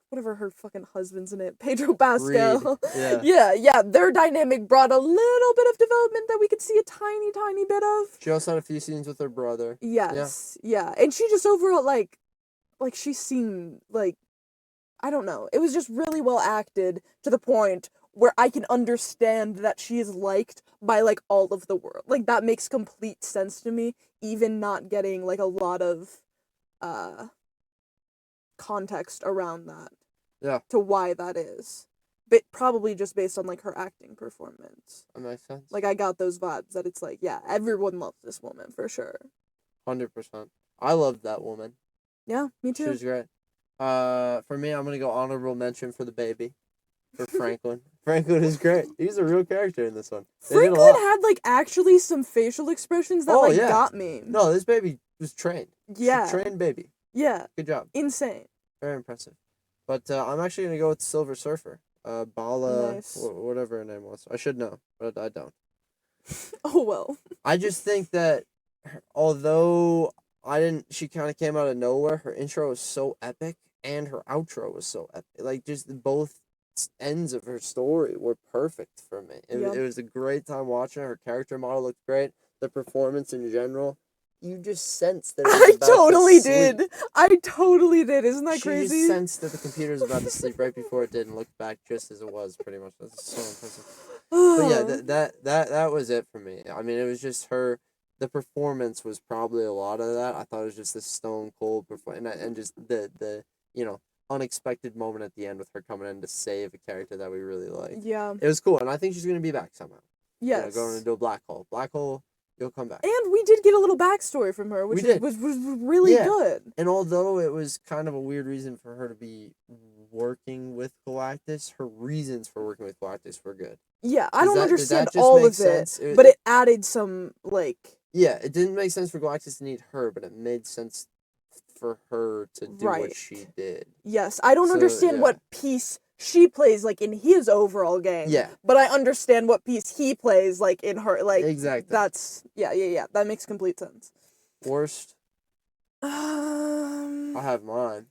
whatever her fucking husband's in it, Pedro Pascal. Reed, yeah. yeah, their dynamic brought a little bit of development that we could see a tiny bit of. She also had a few scenes with her brother. Yes, yeah. And she just overall like she seemed like, I don't know, it was just really well acted to the point where I can understand that she is liked by like all of the world. Like that makes complete sense to me, even not getting like a lot of context around that. Yeah. To why that is. But probably just based on like her acting performance. That makes sense. Like I got those vibes that it's like, yeah, everyone loves this woman for sure. 100%. I loved that woman. Yeah, me She too. was great. For me, I'm gonna go honorable mention for the baby. For Franklin. Franklin is great. He's a real character in this one. They did a Franklin lot. had like actually some facial expressions that Oh, like yeah. got me. No, this baby was trained. Yeah. Trained baby. Yeah. Good job. Insane. Very impressive. But I'm actually gonna go with Silver Surfer. Bala, Nice. whatever her name was. I should know, but I don't. Oh well. I just think that although she kind of came out of nowhere. Her intro was so epic, and her outro was so epic. Like, just both ends of her story were perfect for me. Yeah. It was a great time watching her. Her character model looked great. The performance in general, you just sensed that it was I about to totally sleep. did. I totally did. Isn't that She crazy? just sensed that the computer was about to sleep right before it did and looked back just as it was, pretty much. That's so impressive. But yeah, that was it for me. I mean, it was just her. The performance was probably a lot of that. I thought it was just this stone cold performance, and just the unexpected moment at the end with her coming in to save a character that we really liked. Yeah. It was cool, and I think she's gonna be back somehow. Yes. Going into a black hole. Black hole, you'll come back. And we did get a little backstory from her, which We did. was really Yeah. good. And although it was kind of a weird reason for her to be working with Galactus, her reasons for working with Galactus were good. Yeah, I Does don't that understand just all make of sense? it, but it added some like Yeah, it didn't make sense for Galactus to need her, but it made sense for her to do Right. what she did. yes, I don't So, understand yeah. what piece she plays like in his overall game. Yeah. But I understand what piece he plays like in her like Exactly. that's yeah. That makes complete sense. Worst? I have mine.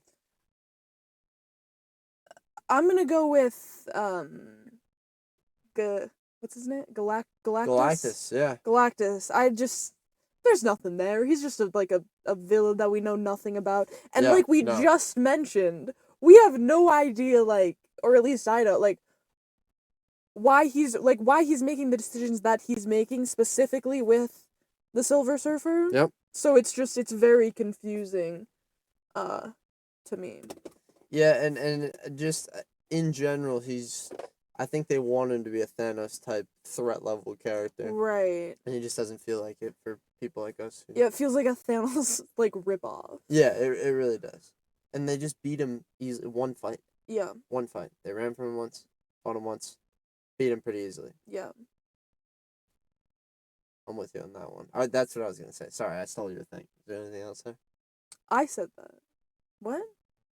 I'm gonna go with what's his name? Galactus. Galactus, yeah. Galactus. There's nothing there. He's just a villain that we know nothing about. And Yeah, like we no. just mentioned, we have no idea, like, or at least I don't, like, why he's making the decisions that he's making specifically with the Silver Surfer. Yep. So it's very confusing, to me. Yeah, and just in general, I think they want him to be a Thanos type threat level character, Right. and he just doesn't feel like it for people like us. Yeah, it feels like a Thanos, like, ripoff. Yeah, it really does. And they just beat him easily. One fight. Yeah. One fight. They ran from him once, fought him once, beat him pretty easily. Yeah. I'm with you on that one. All right, that's what I was gonna say. Sorry, I stole your thing. Is there anything else there? I said that. What?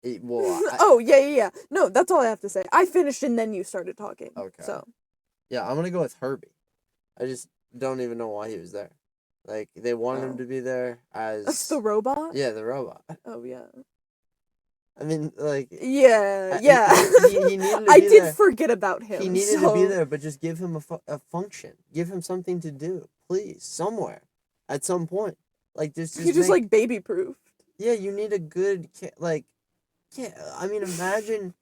Oh, yeah. No, that's all I have to say. I finished and then you started talking. Okay. So. Yeah, I'm gonna go with Herbie. I just don't even know why he was there. Like, they wanted him to be there as... That's the robot? Yeah, the robot. Oh, yeah. I mean, like... Yeah. He needed to be I there. did forget about him. He needed to be there, but just give him a function. Give him something to do, please, somewhere, at some point. Like, just like, baby-proofed. Yeah, you need a good... Yeah, I mean, imagine...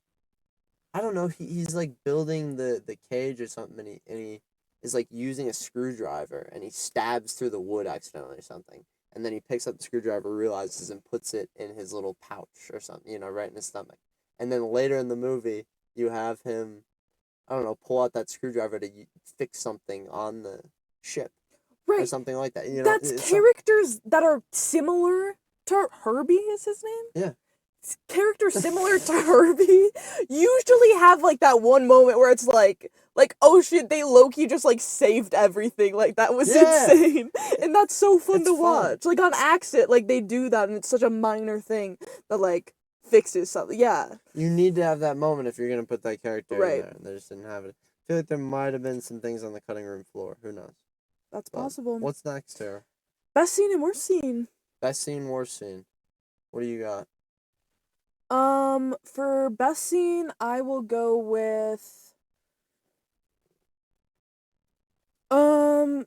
I don't know, he's, like, building the cage or something, and he is, like, using a screwdriver, and he stabs through the wood accidentally or something. And then he picks up the screwdriver, realizes, and puts it in his little pouch or something, right in his stomach. And then later in the movie, you have him, I don't know, pull out that screwdriver to fix something on the ship. Right. Or something like that. That's characters that are similar to Herbie, is his name? Yeah. Characters similar to Herbie usually have, like, that one moment where it's like, oh shit, they low-key just, like, saved everything. Like, that was insane. And that's so fun to watch. Like, on accident, like, they do that, and it's such a minor thing that, like, fixes something. Yeah. You need to have that moment if you're going to put that character in there. And they just didn't have it. I feel like there might have been some things on the cutting room floor. Who knows? That's possible. What's next, Tara? Best scene and worst scene. Best scene, worst scene. What do you got? For best scene, I will go with, I'm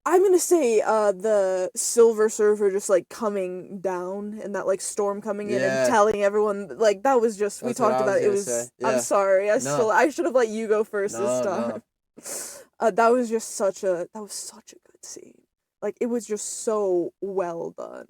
gonna say, the Silver Surfer just, like, coming down and that, like, storm coming in and telling everyone, like, that was just, we talked about it. It was, I'm sorry, I should have let you go first this time. That was such a good scene. Like, it was just so well done.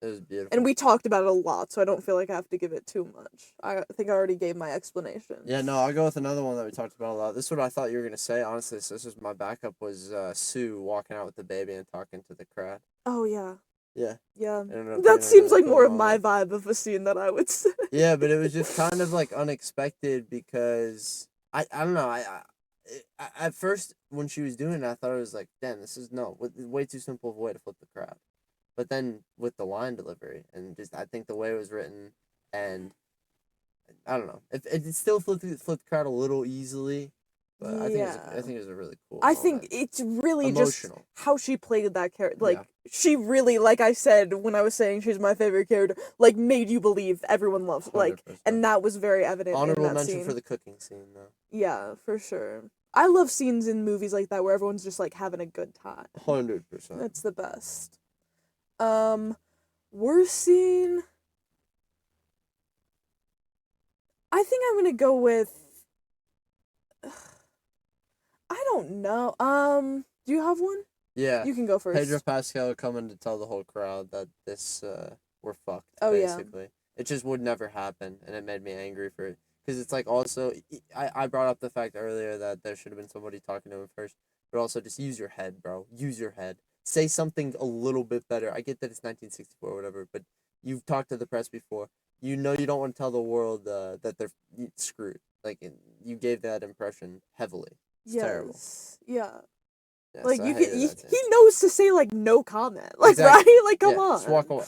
It was beautiful. And we talked about it a lot, so I don't feel like I have to give it too much. I think I already gave my explanation. Yeah, no, I'll go with another one that we talked about a lot. This is what I thought you were going to say, honestly. So this was my backup, was Sue walking out with the baby and talking to the crowd. Oh, yeah. Yeah. Yeah. That seems like more of my vibe of a scene that I would say. Yeah, but it was just kind of, like, unexpected because, I don't know, at first, when she was doing it, I thought it was like, damn, this is, way too simple of a way to flip the crowd. But then with the line delivery and just, I think the way it was written, and I don't know, it still flipped the crowd a little easily, but I think it was a really cool. I think it's really emotional. Just how she played that character. Like, she really, like I said when I was saying she's my favorite character, like, made you believe everyone loves, 100%. Like, and that was very evident. Honorable in that mention scene. for the cooking scene, though. Yeah, for sure. I love scenes in movies like that where everyone's just, like, having a good time. 100%. That's the best. Worst scene, I think I'm gonna go with, I don't know, do you have one? Yeah. You can go first. Pedro Pascal coming to tell the whole crowd that we're fucked, oh, basically. Yeah. It just would never happen, and it made me angry for it. Because it's like, also, I brought up the fact earlier that there should have been somebody talking to him first, but also just use your head, bro. Use your head. Say something a little bit better. I get that it's 1964 or whatever, but you've talked to the press before. You know you don't want to tell the world that they're screwed. Like, you gave that impression heavily. It's terrible. Yeah. Yeah, like, so he knows to say, like, no comment. Like, exactly. Right? Like, come on. Just walk away.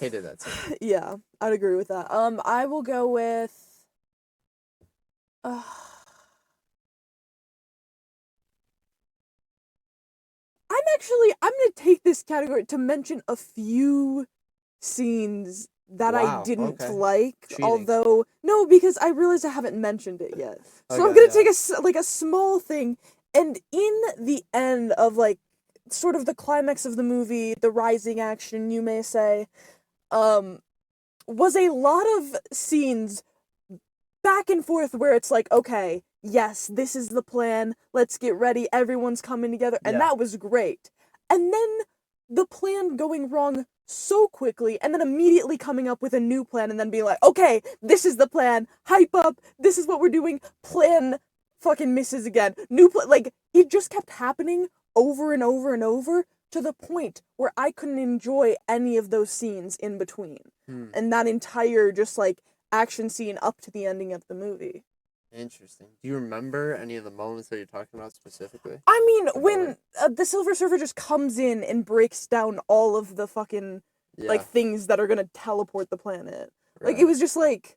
Hated that scene. Yeah, I'd agree with that. I will go with, I'm gonna take this category to mention a few scenes that I didn't like. Cheating. Although, no, because I realized I haven't mentioned it yet. So Okay, I'm gonna take a small thing, and in the end of, like, sort of the climax of the movie, the rising action, you may say, was a lot of scenes back and forth where it's like, okay, yes, this is the plan. Let's get ready. Everyone's coming together. And Yeah. that was great. And then the plan going wrong so quickly and then immediately coming up with a new plan and then being like, okay, this is the plan. Hype up. This is what we're doing. Plan fucking misses again. New plan. Like, it just kept happening over and over and over to the point where I couldn't enjoy any of those scenes in between. And that entire just like action scene up to the ending of the movie. Interesting. Do you remember any of the moments that you're talking about specifically? I mean, Or when the Silver Surfer just comes in and breaks down all of the fucking like Yeah. things that are gonna teleport the planet. Like it Right. was just like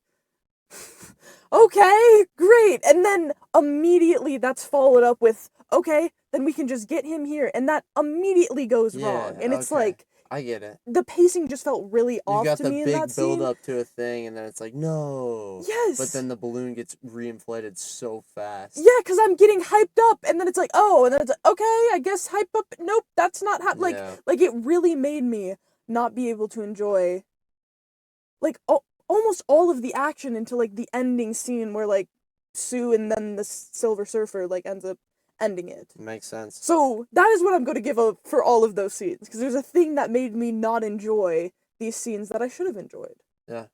okay, great. And then immediately that's followed up with okay, then we can just get him here and that immediately goes wrong. Yeah. And it's Okay. like I get it. the pacing just felt really You off got to the me in that big build scene. up to a thing, and then it's like no. Yes. But then the balloon gets reinflated so fast. Yeah, because I'm getting hyped up, and then it's like, oh, and then it's like, okay, I guess hype up. Nope, that's not how. Yeah. Like it really made me not be able to enjoy, like, almost all of the action until like the ending scene where like Sue and then the Silver Surfer like ends up ending it. Makes sense. So that is what I'm going to give up for all of those scenes, because there's a thing that made me not enjoy these scenes that I should have enjoyed. Yeah.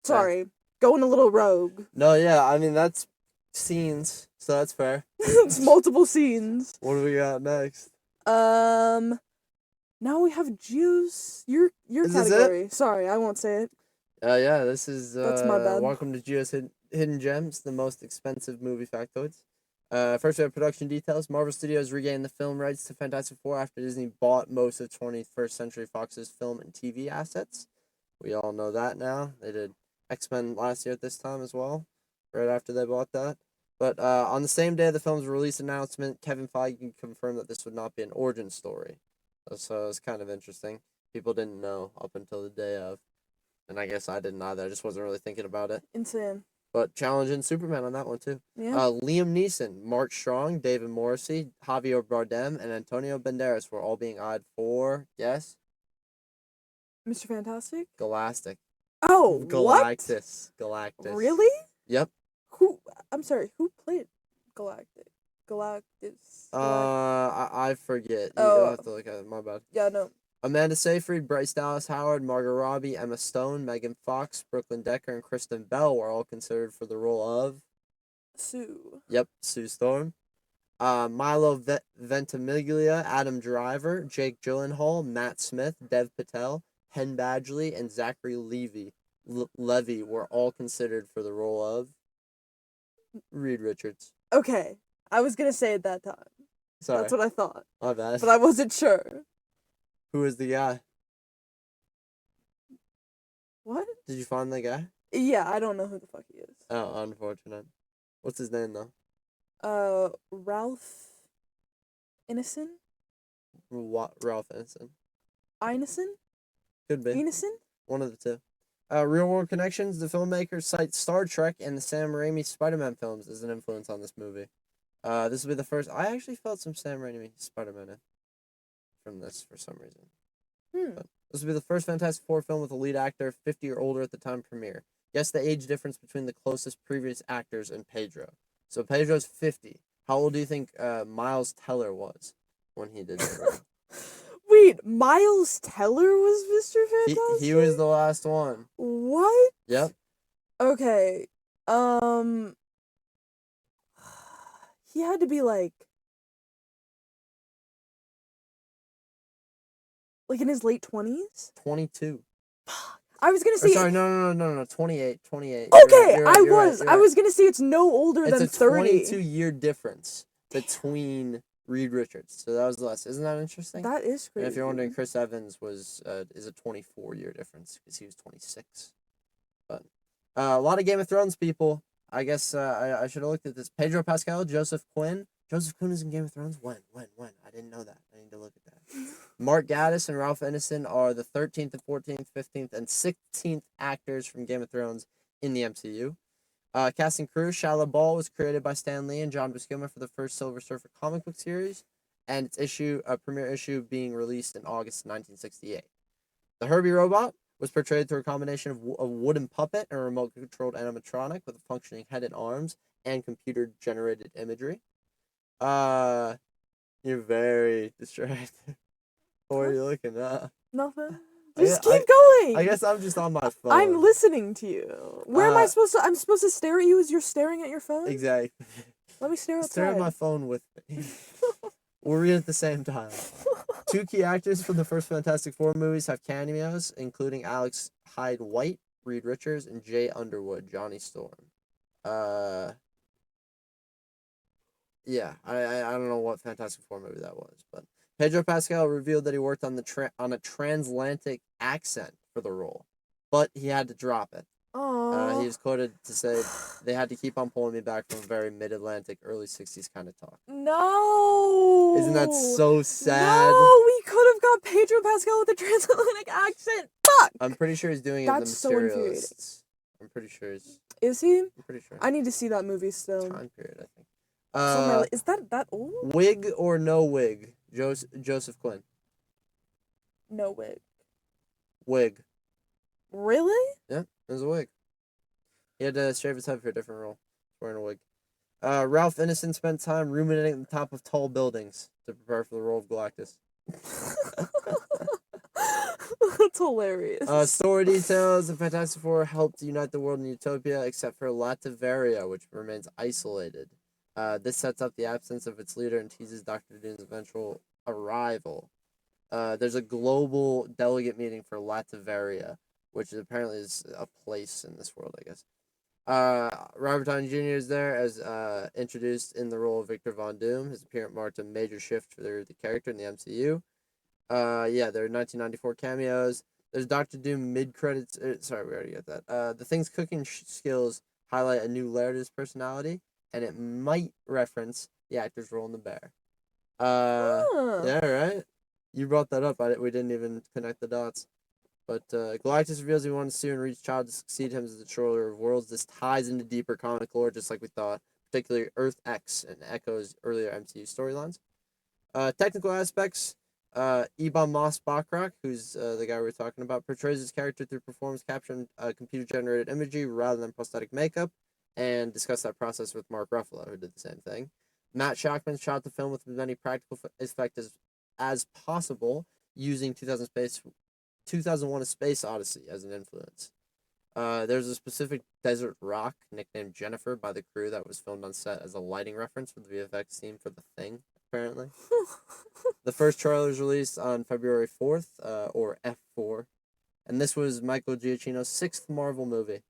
Sorry, going a little rogue. No, yeah. I mean that's scenes, so that's fair. It's multiple scenes. What do we got next? Now we have Gio's your Is this it? category. Sorry, I won't say it. Yeah. This is That's my bad. Welcome to Gio's Hidden Gems, the most expensive movie factoids. First we have production details. Marvel Studios regained the film rights to Fantastic Four after Disney bought most of 21st Century Fox's film and TV assets. We all know that now. They did X-Men last year at this time as well, right after they bought that. But on the same day of the film's release announcement, Kevin Feige confirmed that this would not be an origin story. So it's kind of interesting. People didn't know up until the day of. And I guess I didn't either. I just wasn't really thinking about it. Insane. But challenging Superman on that one too. Yeah. Liam Neeson, Mark Strong, David Morrissey, Javier Bardem, and Antonio Banderas were all being eyed for, yes, Mr. Fantastic? Galactic. Oh, Galactus. what? Galactus. Really? Yep. Who? I'm sorry. Who played Galactic? Galactus. I forget. Oh. You'll have to look at it. My bad. Yeah, no. Amanda Seyfried, Bryce Dallas Howard, Margot Robbie, Emma Stone, Megan Fox, Brooklyn Decker, and Kristen Bell were all considered for the role of Sue. Yep, Sue Storm. Milo Ventimiglia, Adam Driver, Jake Gyllenhaal, Matt Smith, Dev Patel, Penn Badgley, and Zachary Levy were all considered for the role of Reed Richards. Okay. I was gonna say it that time. Sorry, That's what I thought. my bad. But I wasn't sure. Who is the guy? What? Did you find the guy? Yeah, I don't know who the fuck he is. Oh, unfortunate. What's his name though? Ralph Ineson? Ralph Ineson. Ineson? Could be. Ineson? One of the two. Real world connections. The filmmakers cite Star Trek and the Sam Raimi Spider-Man films as an influence on this movie. This will be the first. I actually felt some Sam Raimi Spider-Man in from this for some reason. But this will be the first Fantastic Four film with a lead actor 50 or older at the time premiere. Guess the age difference between the closest previous actors and Pedro. So Pedro's 50. How old do you think Miles Teller was when he did it? Wait, Miles Teller was Mr. Fantastic? He was the last one. What? Yep. Okay. He had to be like in his late 20s? 22. I was gonna Or say. sorry, no. 28. 28. Okay, You're right, you're right, I was gonna say it's no older than 30. It's a 22-year difference between Reed Richards. So that was less. Isn't that interesting? That is crazy. And if you're wondering, Chris Evans is a 24-year difference because he was 26. But a lot of Game of Thrones people. I guess I should have looked at this. Pedro Pascal, Joseph Quinn. Joseph Quinn is in Game of Thrones? When? I didn't know that. I need to look at that. Mark Gatiss and Ralph Ineson are the 13th and 14th, 15th, and 16th actors from Game of Thrones in the MCU. Cast and crew, Shia LaBeouf was created by Stan Lee and John Buscema for the first Silver Surfer comic book series, and its premiere issue being released in August 1968. The Herbie Robot was portrayed through a combination of a wooden puppet and a remote-controlled animatronic with a functioning head and arms and computer-generated imagery. You're very distracted. What are you looking at? Nothing. I Just gue- keep going. I guess I'm just on my phone. I'm listening to you. Where am I supposed to? I'm supposed to stare at you as you're staring at your phone? Exactly. Let me stare outside. Stare at my phone with me. We'll read at the same time. 2 key actors from the first Fantastic Four movies have cameos, including Alex Hyde White, Reed Richards, and Jay Underwood, Johnny Storm. Yeah, I don't know what Fantastic Four movie that was, but Pedro Pascal revealed that he worked on a transatlantic accent for the role, but he had to drop it. Aww. He was quoted to say, "They had to keep on pulling me back from a very mid-Atlantic, early '60s kind of talk." No. Isn't that so sad? No, we could have got Pedro Pascal with a transatlantic accent. Fuck. I'm pretty sure he's doing it in That's The so infuriating. Materialists. I'm pretty sure he's. Is he? I'm pretty sure. I need to see that movie still. Time period, I think. Is that old? Wig or no wig? Joseph Quinn. No wig. Wig. Really? Yeah, it was a wig. He had to shave his head for a different role. Wearing a wig. Ralph Ineson spent time ruminating at the top of tall buildings to prepare for the role of Galactus. That's hilarious. Story details. The Fantastic Four helped unite the world in Utopia, except for Latveria, which remains isolated. This sets up the absence of its leader and teases Dr. Doom's eventual arrival. There's a global delegate meeting for Latveria, which apparently is a place in this world, I guess. Robert Downey Jr. is there as introduced in the role of Victor Von Doom. His appearance marked a major shift for the character in the MCU. Yeah, there are 1994 cameos. There's Doctor Doom mid-credits. Sorry, we already got that. The Thing's cooking skills highlight a new layer to his personality, and it might reference the actor's role in The Bear. Yeah, right? You brought that up. We didn't even connect the dots. But Galactus reveals he wants Sue and Reed's child to succeed him as the controller of worlds. This ties into deeper comic lore, just like we thought, particularly Earth X, and echoes earlier MCU storylines. Technical aspects. Ebon Moss Bachrach, who's the guy we were talking about, portrays his character through performance capture and computer-generated imagery rather than prosthetic makeup, and discussed that process with Mark Ruffalo, who did the same thing. Matt Shakman shot the film with as many practical effects as possible, using 2001: A Space Odyssey as an influence. There's a specific desert rock nicknamed Jennifer by the crew that was filmed on set as a lighting reference for the VFX team for The Thing, apparently. The first trailer was released on February 4th, or F4, and this was Michael Giacchino's 6th Marvel movie.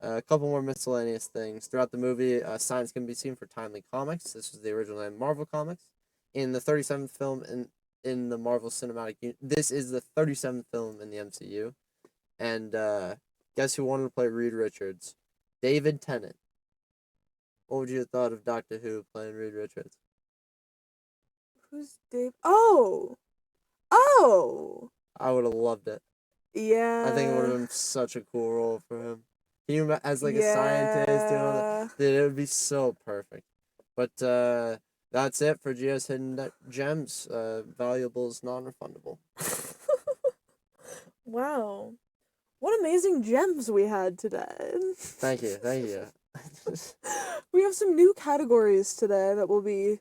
A couple more miscellaneous things. Throughout the movie, signs can be seen for Timely Comics. This was the original name, Marvel Comics. In the 37th film in the Marvel Cinematic Universe. This is the 37th film in the MCU. And guess who wanted to play Reed Richards? David Tennant. What would you have thought of Doctor Who playing Reed Richards? Who's Dave? Oh! I would have loved it. Yeah. I think it would have been such a cool role for him. Can you as like a scientist doing all that? Dude, it would be so perfect. But that's it for Gio's Hidden Gems. Valuables non-refundable. Wow. What amazing gems we had today. Thank you. We have some new categories today that will be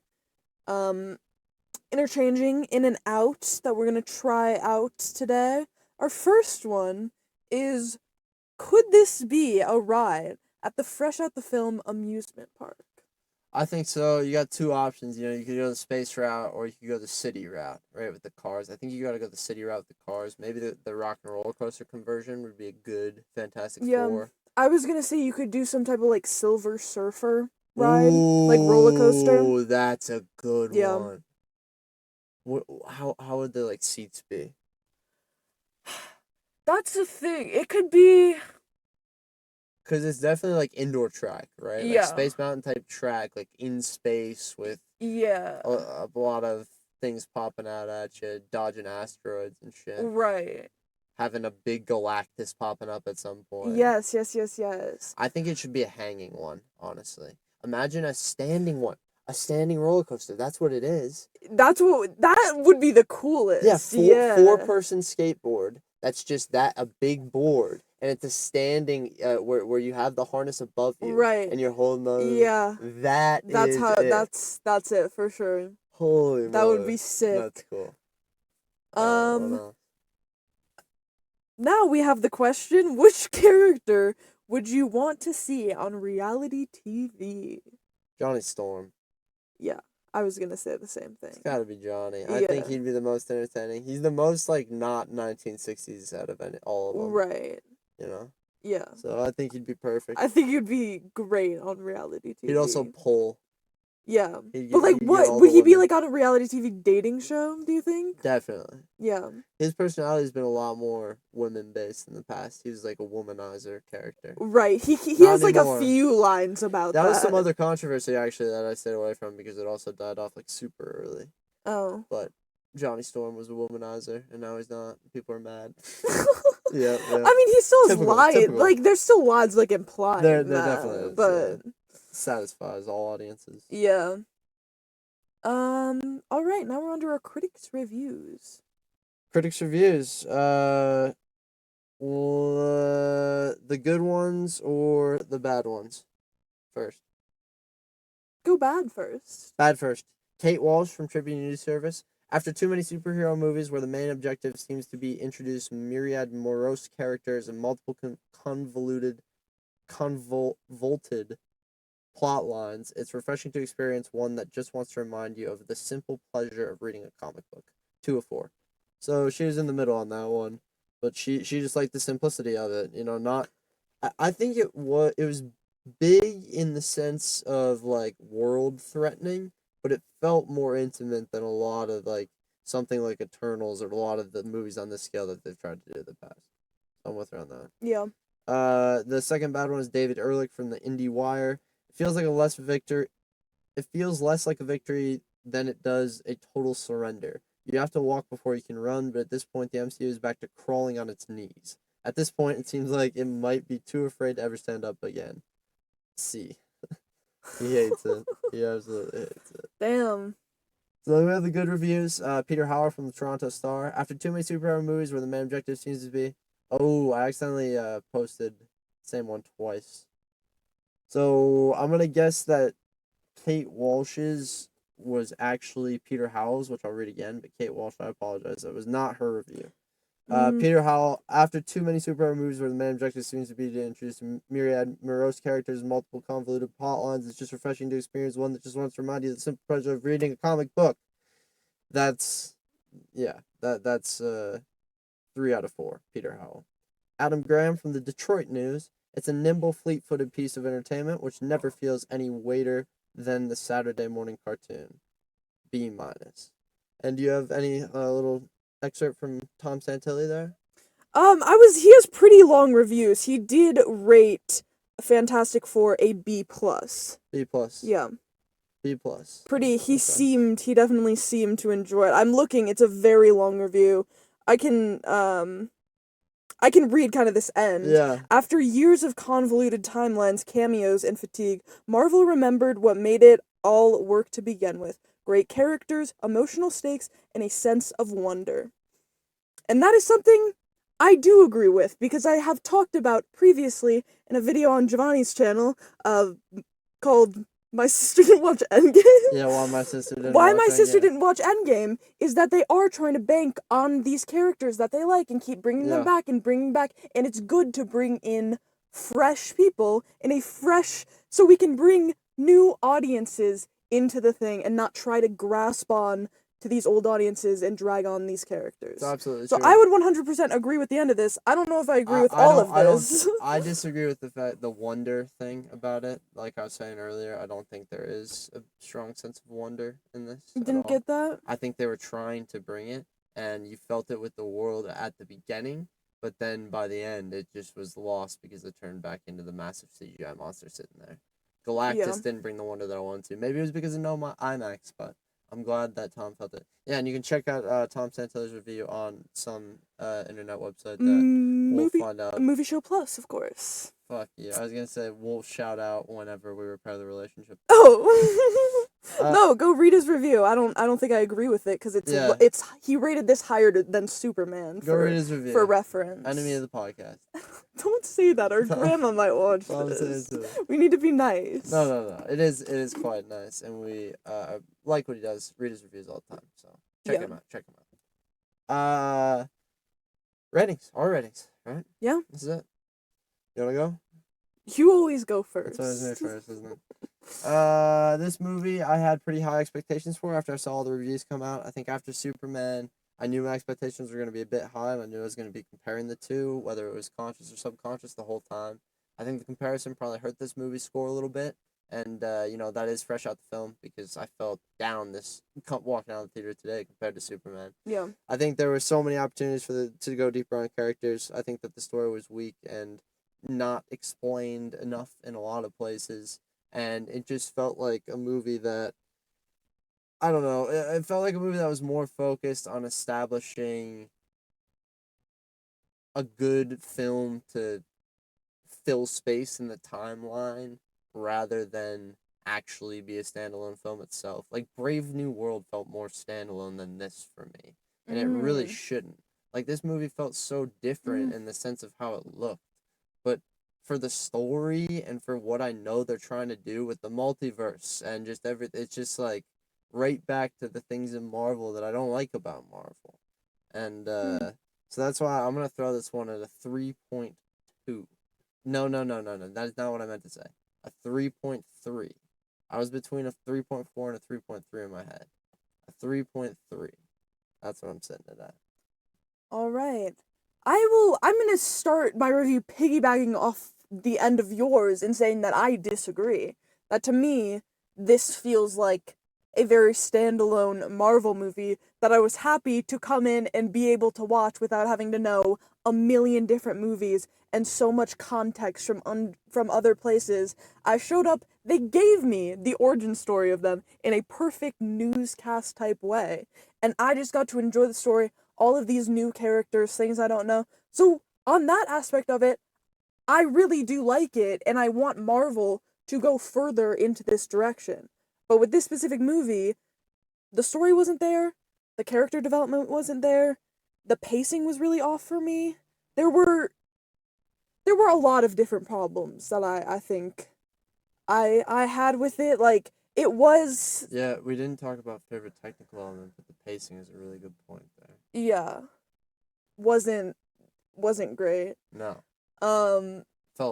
interchanging in and out that we're going to try out today. Our first one is, could this be a ride at the Fresh Out the Film amusement park? I think so. You got two options. You could go the space route or you could go the city route, right, with the cars. I think you got to go the city route with the cars. Maybe the rock and roller coaster conversion would be a good Fantastic Four. I was going to say you could do some type of, like, Silver Surfer ride, like roller coaster. Oh, that's a good one. How would the, like, seats be? That's the thing. It could be... Because it's definitely, like, indoor track, right? Yeah. Like, Space Mountain type track, like, in space with a lot of things popping out at you, dodging asteroids and shit. Right. Having a big Galactus popping up at some point. Yes. I think it should be a hanging one, honestly. Imagine a standing one. A standing roller coaster. That's what it is. That would be the coolest. Yeah, four-person skateboard that's just a big board, and it's a standing where you have the harness above you, Right. and you're holding those. Yeah. That That's is how it. that's it for sure. Holy That would moly. be sick. That's cool. What Um else? Now we have the question, which character would you want to see on reality TV? Johnny Storm. Yeah, I was gonna say the same It's thing. gotta be Johnny. I Yeah. think he'd be the most entertaining. He's the most like not 1960s out of all of them. Right. You know. Yeah. So I think he'd be perfect. I think you'd be great on reality TV. He'd also pull. Yeah. He'd But like he'd get what all would the he be women. like on a reality TV dating show, do you think? Definitely. Yeah. His personality's been a lot more women based in the past. He was like a womanizer character. Right. He Not has like a anymore. few lines about That that. was some other controversy actually that I stayed away from because it also died off like super early. Oh. But Johnny Storm was a womanizer and now he's not. People are mad. Yeah. Yeah. I mean, he still has Typical, lies. typical. Like, there's still lies like implying There that, definitely is. but Satisfies all audiences. yeah. All right. Now we're under our critics' reviews. Critics reviews. The good ones or the bad ones? First. Go bad first. Bad first. Kate Walsh from Tribune News Service. After too many superhero movies where the main objective seems to be introduce myriad morose characters and multiple convoluted plot lines, it's refreshing to experience one that just wants to remind you of the simple pleasure of reading a comic book. 2 of 4. So she was in the middle on that one, but she just liked the simplicity of it. You know, not. I think it was big in the sense of like world threatening, but it felt more intimate than a lot of like something like Eternals or a lot of the movies on this scale that they've tried to do in the past. So I'm with her on that. Yeah. The second bad one is David Ehrlich from the IndieWire. It feels like It feels less like a victory than it does a total surrender. You have to walk before you can run, but at this point, the MCU is back to crawling on its knees. At this point, it seems like it might be too afraid to ever stand up again. C. He hates it. He absolutely hates it. Damn. So we have the good reviews. Peter Howard from the Toronto Star. After too many superhero movies where the main objective seems to be... Oh, I accidentally posted the same one twice. So I'm going to guess that Kate Walsh's was actually Peter Howell's, which I'll read again, but Kate Walsh, I apologize. That was not her review. Peter Howell, after too many superhero movies where the main objective seems to be to introduce myriad morose characters and multiple convoluted plot lines, it's just refreshing to experience one that just wants to remind you of the simple pleasure of reading a comic book. That's 3 out of 4, Peter Howell. Adam Graham from the Detroit News. It's a nimble, fleet-footed piece of entertainment which never feels any weighter than the Saturday morning cartoon. B-. And do you have any little excerpt from Tom Santilli there? He has pretty long reviews. He did rate Fantastic Four a B+. B+. Yeah. B+. He definitely seemed to enjoy it. I'm looking, it's a very long review. I can read kind of this end. Yeah. After years of convoluted timelines, cameos, and fatigue, Marvel remembered what made it all work to begin with. Great characters, emotional stakes, and a sense of wonder. And that is something I do agree with, because I have talked about previously in a video on Giovanni's channel called My Sister Didn't Watch Endgame. Yeah, why my sister didn't watch Endgame is that they are trying to bank on these characters that they like and keep bringing them back, and it's good to bring in fresh people so we can bring new audiences into the thing and not try to grasp on to these old audiences and drag on these characters. It's absolutely so true. I would 100% agree with the end of this. I don't know if I agree with all of this. I disagree with the wonder thing about it. Like I was saying earlier, I don't think there is a strong sense of wonder in this. You didn't get that? I think they were trying to bring it, and you felt it with the world at the beginning, but then by the end, it just was lost because it turned back into the massive CGI monster sitting there. Galactus didn't bring the wonder that I wanted to. Maybe it was because of no IMAX, but I'm glad that Tom felt it. Yeah, and you can check out Tom Santilli's review on some internet website that find out. Movie Show Plus, of course. Fuck yeah. I was gonna say we'll shout out whenever we repair the relationship. Oh. No, go read his review. I don't think I agree with it because Yeah. he rated this higher than Superman Go read his review. for reference. Enemy of the podcast. Don't say that. Our grandma might watch this. We need to be nice. No. It is quite nice, and we like what he does. Read his reviews all the time. So check him out. Ratings. Our ratings. Right. Yeah. This is it. You wanna go? You always go first. That's always me first, isn't it? This movie I had pretty high expectations for after I saw all the reviews come out. I think after Superman, I knew my expectations were going to be a bit high, and I knew I was going to be comparing the two, whether it was conscious or subconscious the whole time. I think the comparison probably hurt this movie's score a little bit, and, that is fresh out the film because I felt down walking out of the theater today compared to Superman. Yeah. I think there were so many opportunities to go deeper on characters. I think that the story was weak and not explained enough in a lot of places, and it just felt like a movie that, I don't know, it felt like a movie that was more focused on establishing a good film to fill space in the timeline rather than actually be a standalone film itself. Like, Brave New World felt more standalone than this for me, and it really shouldn't. Like, this movie felt so different in the sense of how it looked, but for the story and for what I know they're trying to do with the multiverse and just everything, it's just like right back to the things in Marvel that I don't like about Marvel. And so that's why I'm going to throw this one at a 3.2. No. That is not what I meant to say. A 3.3. I was between a 3.4 and a 3.3 in my head. A 3.3. That's what I'm sitting it at. All right. I'm going to start my review piggybacking off the end of yours and saying that I disagree. That to me, this feels like a very standalone Marvel movie that I was happy to come in and be able to watch without having to know a million different movies and so much context from other places. I showed up, they gave me the origin story of them in a perfect newscast type way, and I just got to enjoy the story, all of these new characters, things I don't know. So on that aspect of it, I really do like it, and I want Marvel to go further into this direction. But with this specific movie, the story wasn't there, the character development wasn't there, the pacing was really off for me. There were a lot of different problems that I think I had with it. Like, it was... Yeah, we didn't talk about favorite technical element, but the pacing is a really good point there. Yeah. Wasn't great. No. Fell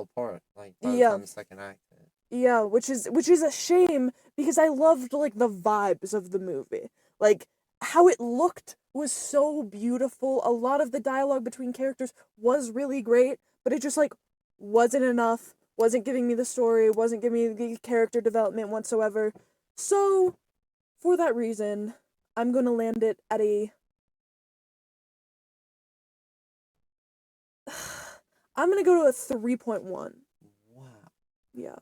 apart, like, by the time the second act hit. Yeah, which is a shame because I loved, like, the vibes of the movie. Like, how it looked was so beautiful. A lot of the dialogue between characters was really great, but it just, like, wasn't enough, wasn't giving me the story, wasn't giving me the character development whatsoever. So, for that reason, I'm gonna land it at a... I'm gonna go to a 3.1. Wow. Yeah.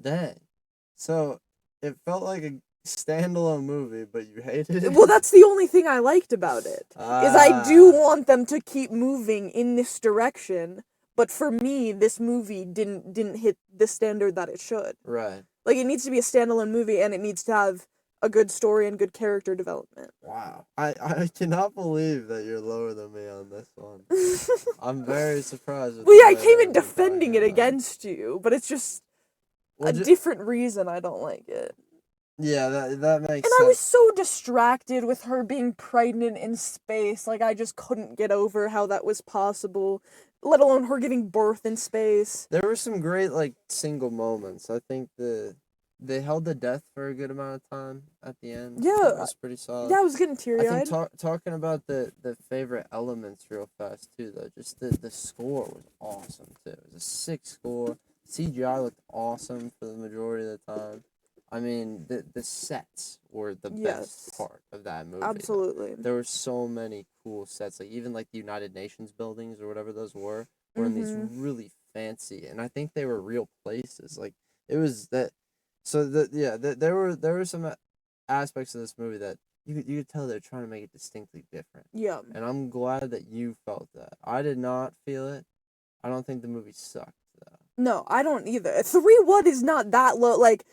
Dang. So, it felt like a standalone movie, but you hated it? Well, that's the only thing I liked about it. Is I do want them to keep moving in this direction, but for me, this movie didn't hit the standard that it should. Right. Like, it needs to be a standalone movie, and it needs to have a good story and good character development. Wow. I cannot believe that you're lower than me on this one. I'm very surprised. Well, yeah, I came in defending it against you, but it's just a different reason I don't like it. Yeah, that makes sense. And I was so distracted with her being pregnant in space. Like, I just couldn't get over how that was possible, let alone her giving birth in space. There were some great, like, single moments. I think they held the death for a good amount of time at the end. Yeah. It was pretty solid. Yeah, I was getting teary-eyed. I think talking about the favorite elements real fast, too, though. Just the score was awesome, too. It was a 6 score. CGI looked awesome for the majority of the time. I mean, the sets were the best part of that movie. Absolutely. There were so many cool sets. Like, even, like, the United Nations buildings or whatever those were in these really fancy, and I think they were real places. Like, it was that... So, there were some aspects of this movie that you could tell they're trying to make it distinctly different. Yeah. And I'm glad that you felt that. I did not feel it. I don't think the movie sucked, though. No, I don't either. 3-1 is not that low. Like,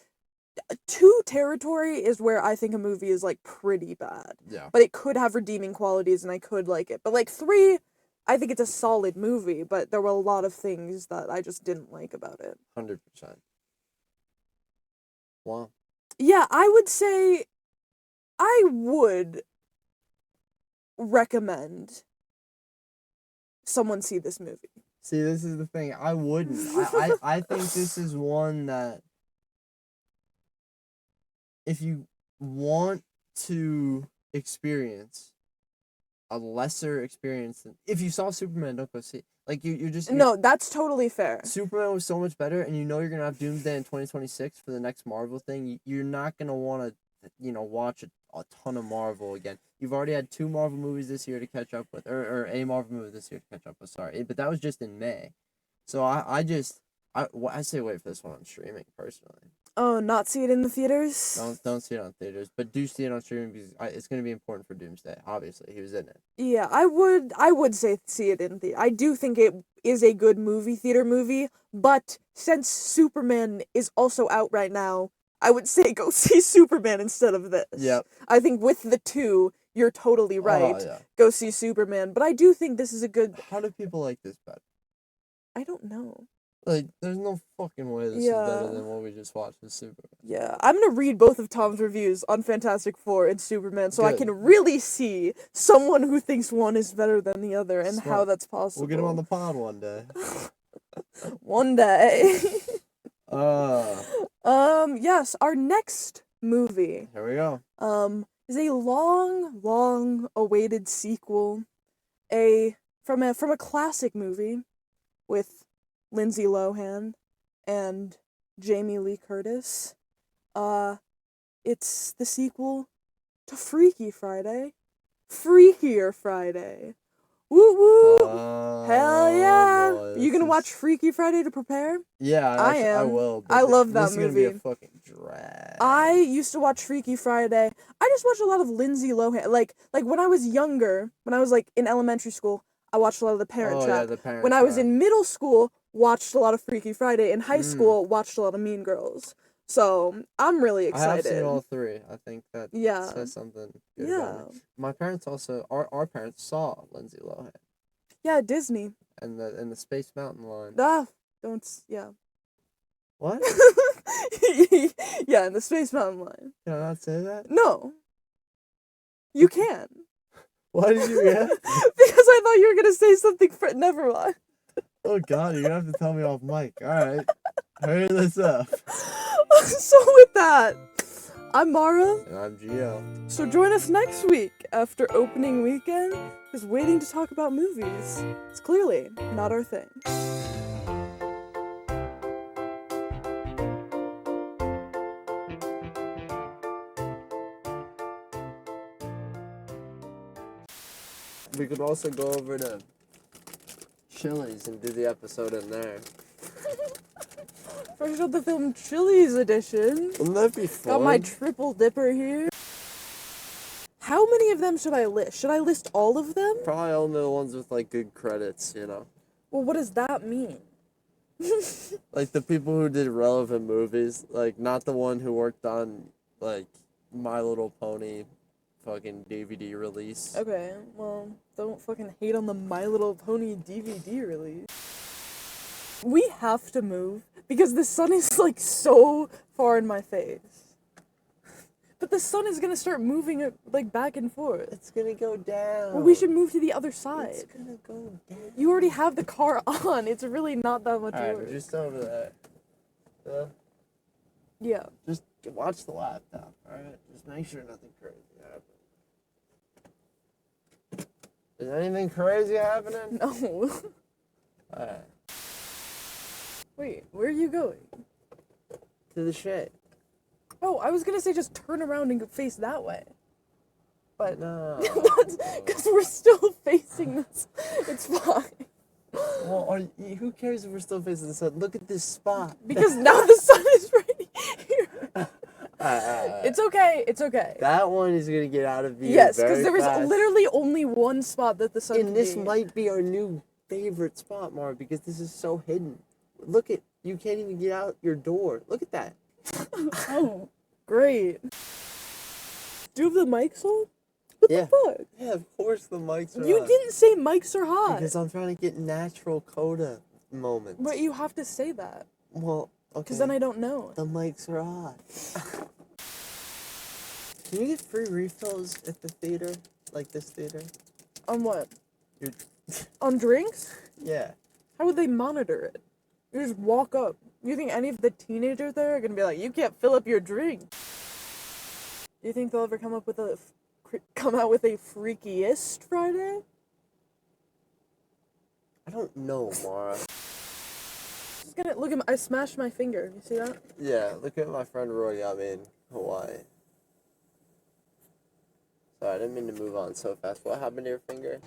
2 territory is where I think a movie is, like, pretty bad. Yeah. But it could have redeeming qualities, and I could like it. But, like, 3, I think it's a solid movie, but there were a lot of things that I just didn't like about it. 100%. Wow. Yeah, I would say I would recommend someone see this movie. See, this is the thing. I wouldn't. I think this is one that if you want to experience a lesser experience than if you saw Superman, don't go see it. Like you're just No, that's totally fair. Superman was so much better, and you know you're gonna have Doomsday in 2026 for the next Marvel thing. You're not gonna want to, watch a ton of Marvel again. You've already had 2 Marvel movies this year to catch up with, or a Marvel movie this year to catch up with. Sorry, but that was just in May. So I say wait for this one on streaming personally. Oh, not see it in the theaters? Don't see it on theaters, but do see it on streaming because it's gonna be important for Doomsday. Obviously, he was in it. Yeah, I would say see it in the. I do think it is a good theater movie, but since Superman is also out right now, I would say go see Superman instead of this. Yep. I think with the 2, you're totally right. Oh, yeah. Go see Superman, but I do think this is a good. How do people like this better? I don't know. Like, there's no fucking way this is better than what we just watched with Superman. Yeah, I'm gonna read both of Tom's reviews on Fantastic Four and Superman, so I Good. can really see someone who thinks one is better than the other and how Smart. that's possible. We'll get him on the pod one day. One day. Yes, our next movie, here we go. is a long awaited sequel, from a classic movie with Lindsay Lohan and Jamie Lee Curtis. It's the sequel to Freaky Friday. Freakier Friday. Woo woo! Hell yeah! Boy, You gonna watch Freaky Friday to prepare? Yeah, I am. I will. I love that this movie. This is gonna be a fucking drag. I used to watch Freaky Friday. I just watched a lot of Lindsay Lohan. Like when I was younger, when I was like in elementary school, I watched a lot of The Parent Trap. Yeah, The Parent When I was Trap. in middle school, watched a lot of Freaky Friday. In high school, watched a lot of Mean Girls. So I'm really excited. I have seen all 3. I think that says something good about me. My parents also, our parents saw Lindsay Lohan. Yeah, Disney. And the Space Mountain line. Yeah. What? Yeah, in the Space Mountain line. Can I not say that? No. You can. Why did you get? Because I thought you were gonna say something. Never mind. Oh God, you're gonna have to tell me off mic. All right, hurry this up. So with that, I'm Mara. And I'm Gio. So join us next week after opening weekend, because waiting to talk about movies is clearly not our thing. We could also go over to Chili's and do the episode in there. Fresh out the film Chili's edition. Wouldn't that be fun? Got my triple dipper here. How many of them should I list? Should I list all of them? Probably only the ones with like good credits, you know. Well, what does that mean? Like the people who did relevant movies, like not the one who worked on like My Little Pony fucking DVD release. Okay, well, don't fucking hate on the My Little Pony DVD release. We have to move because the sun is like so far in my face. But the sun is gonna start moving it like back and forth. It's gonna go down. Well, we should move to the other side. It's gonna go down. You already have the car on. It's really not that much Alright, work. just over there. Yeah. Just watch the laptop, alright? Just make sure nothing crazy happens. Is anything crazy happening? No. Alright. Wait, where are you going? To the shade. Oh, I was gonna say just turn around and face that way. But No. that's because we're still facing this. It's fine. Well, who cares if we're still facing the sun? Look at this spot. Because now the sun is right here. It's okay. It's okay. That one is gonna get out of view. Yes, because there was fast. literally only one spot that the sun And could this be. might be our new favorite spot, Mara, because this is so hidden. Look at, you can't even get out your door. Look at that. Oh, great. Do you have the mics on? What Yeah. the fuck? Yeah, of course the mics are You on. didn't say mics are hot. Because I'm trying to get natural coda moments. But you have to say that. Well, okay. Because then I don't know. The mics are on. Can you get free refills at the theater? Like this theater? On what? You're... On drinks? Yeah. How would they monitor it? You just walk up. You think any of the teenagers there are gonna be like, you can't fill up your drink? Do you think they'll ever come out with a freakiest Friday? I don't know, Mara. Just gonna look at I smashed my finger. You see that? Yeah, look at my friend Roy got me in Hawaii. Sorry, I didn't mean to move on so fast. What happened to your finger?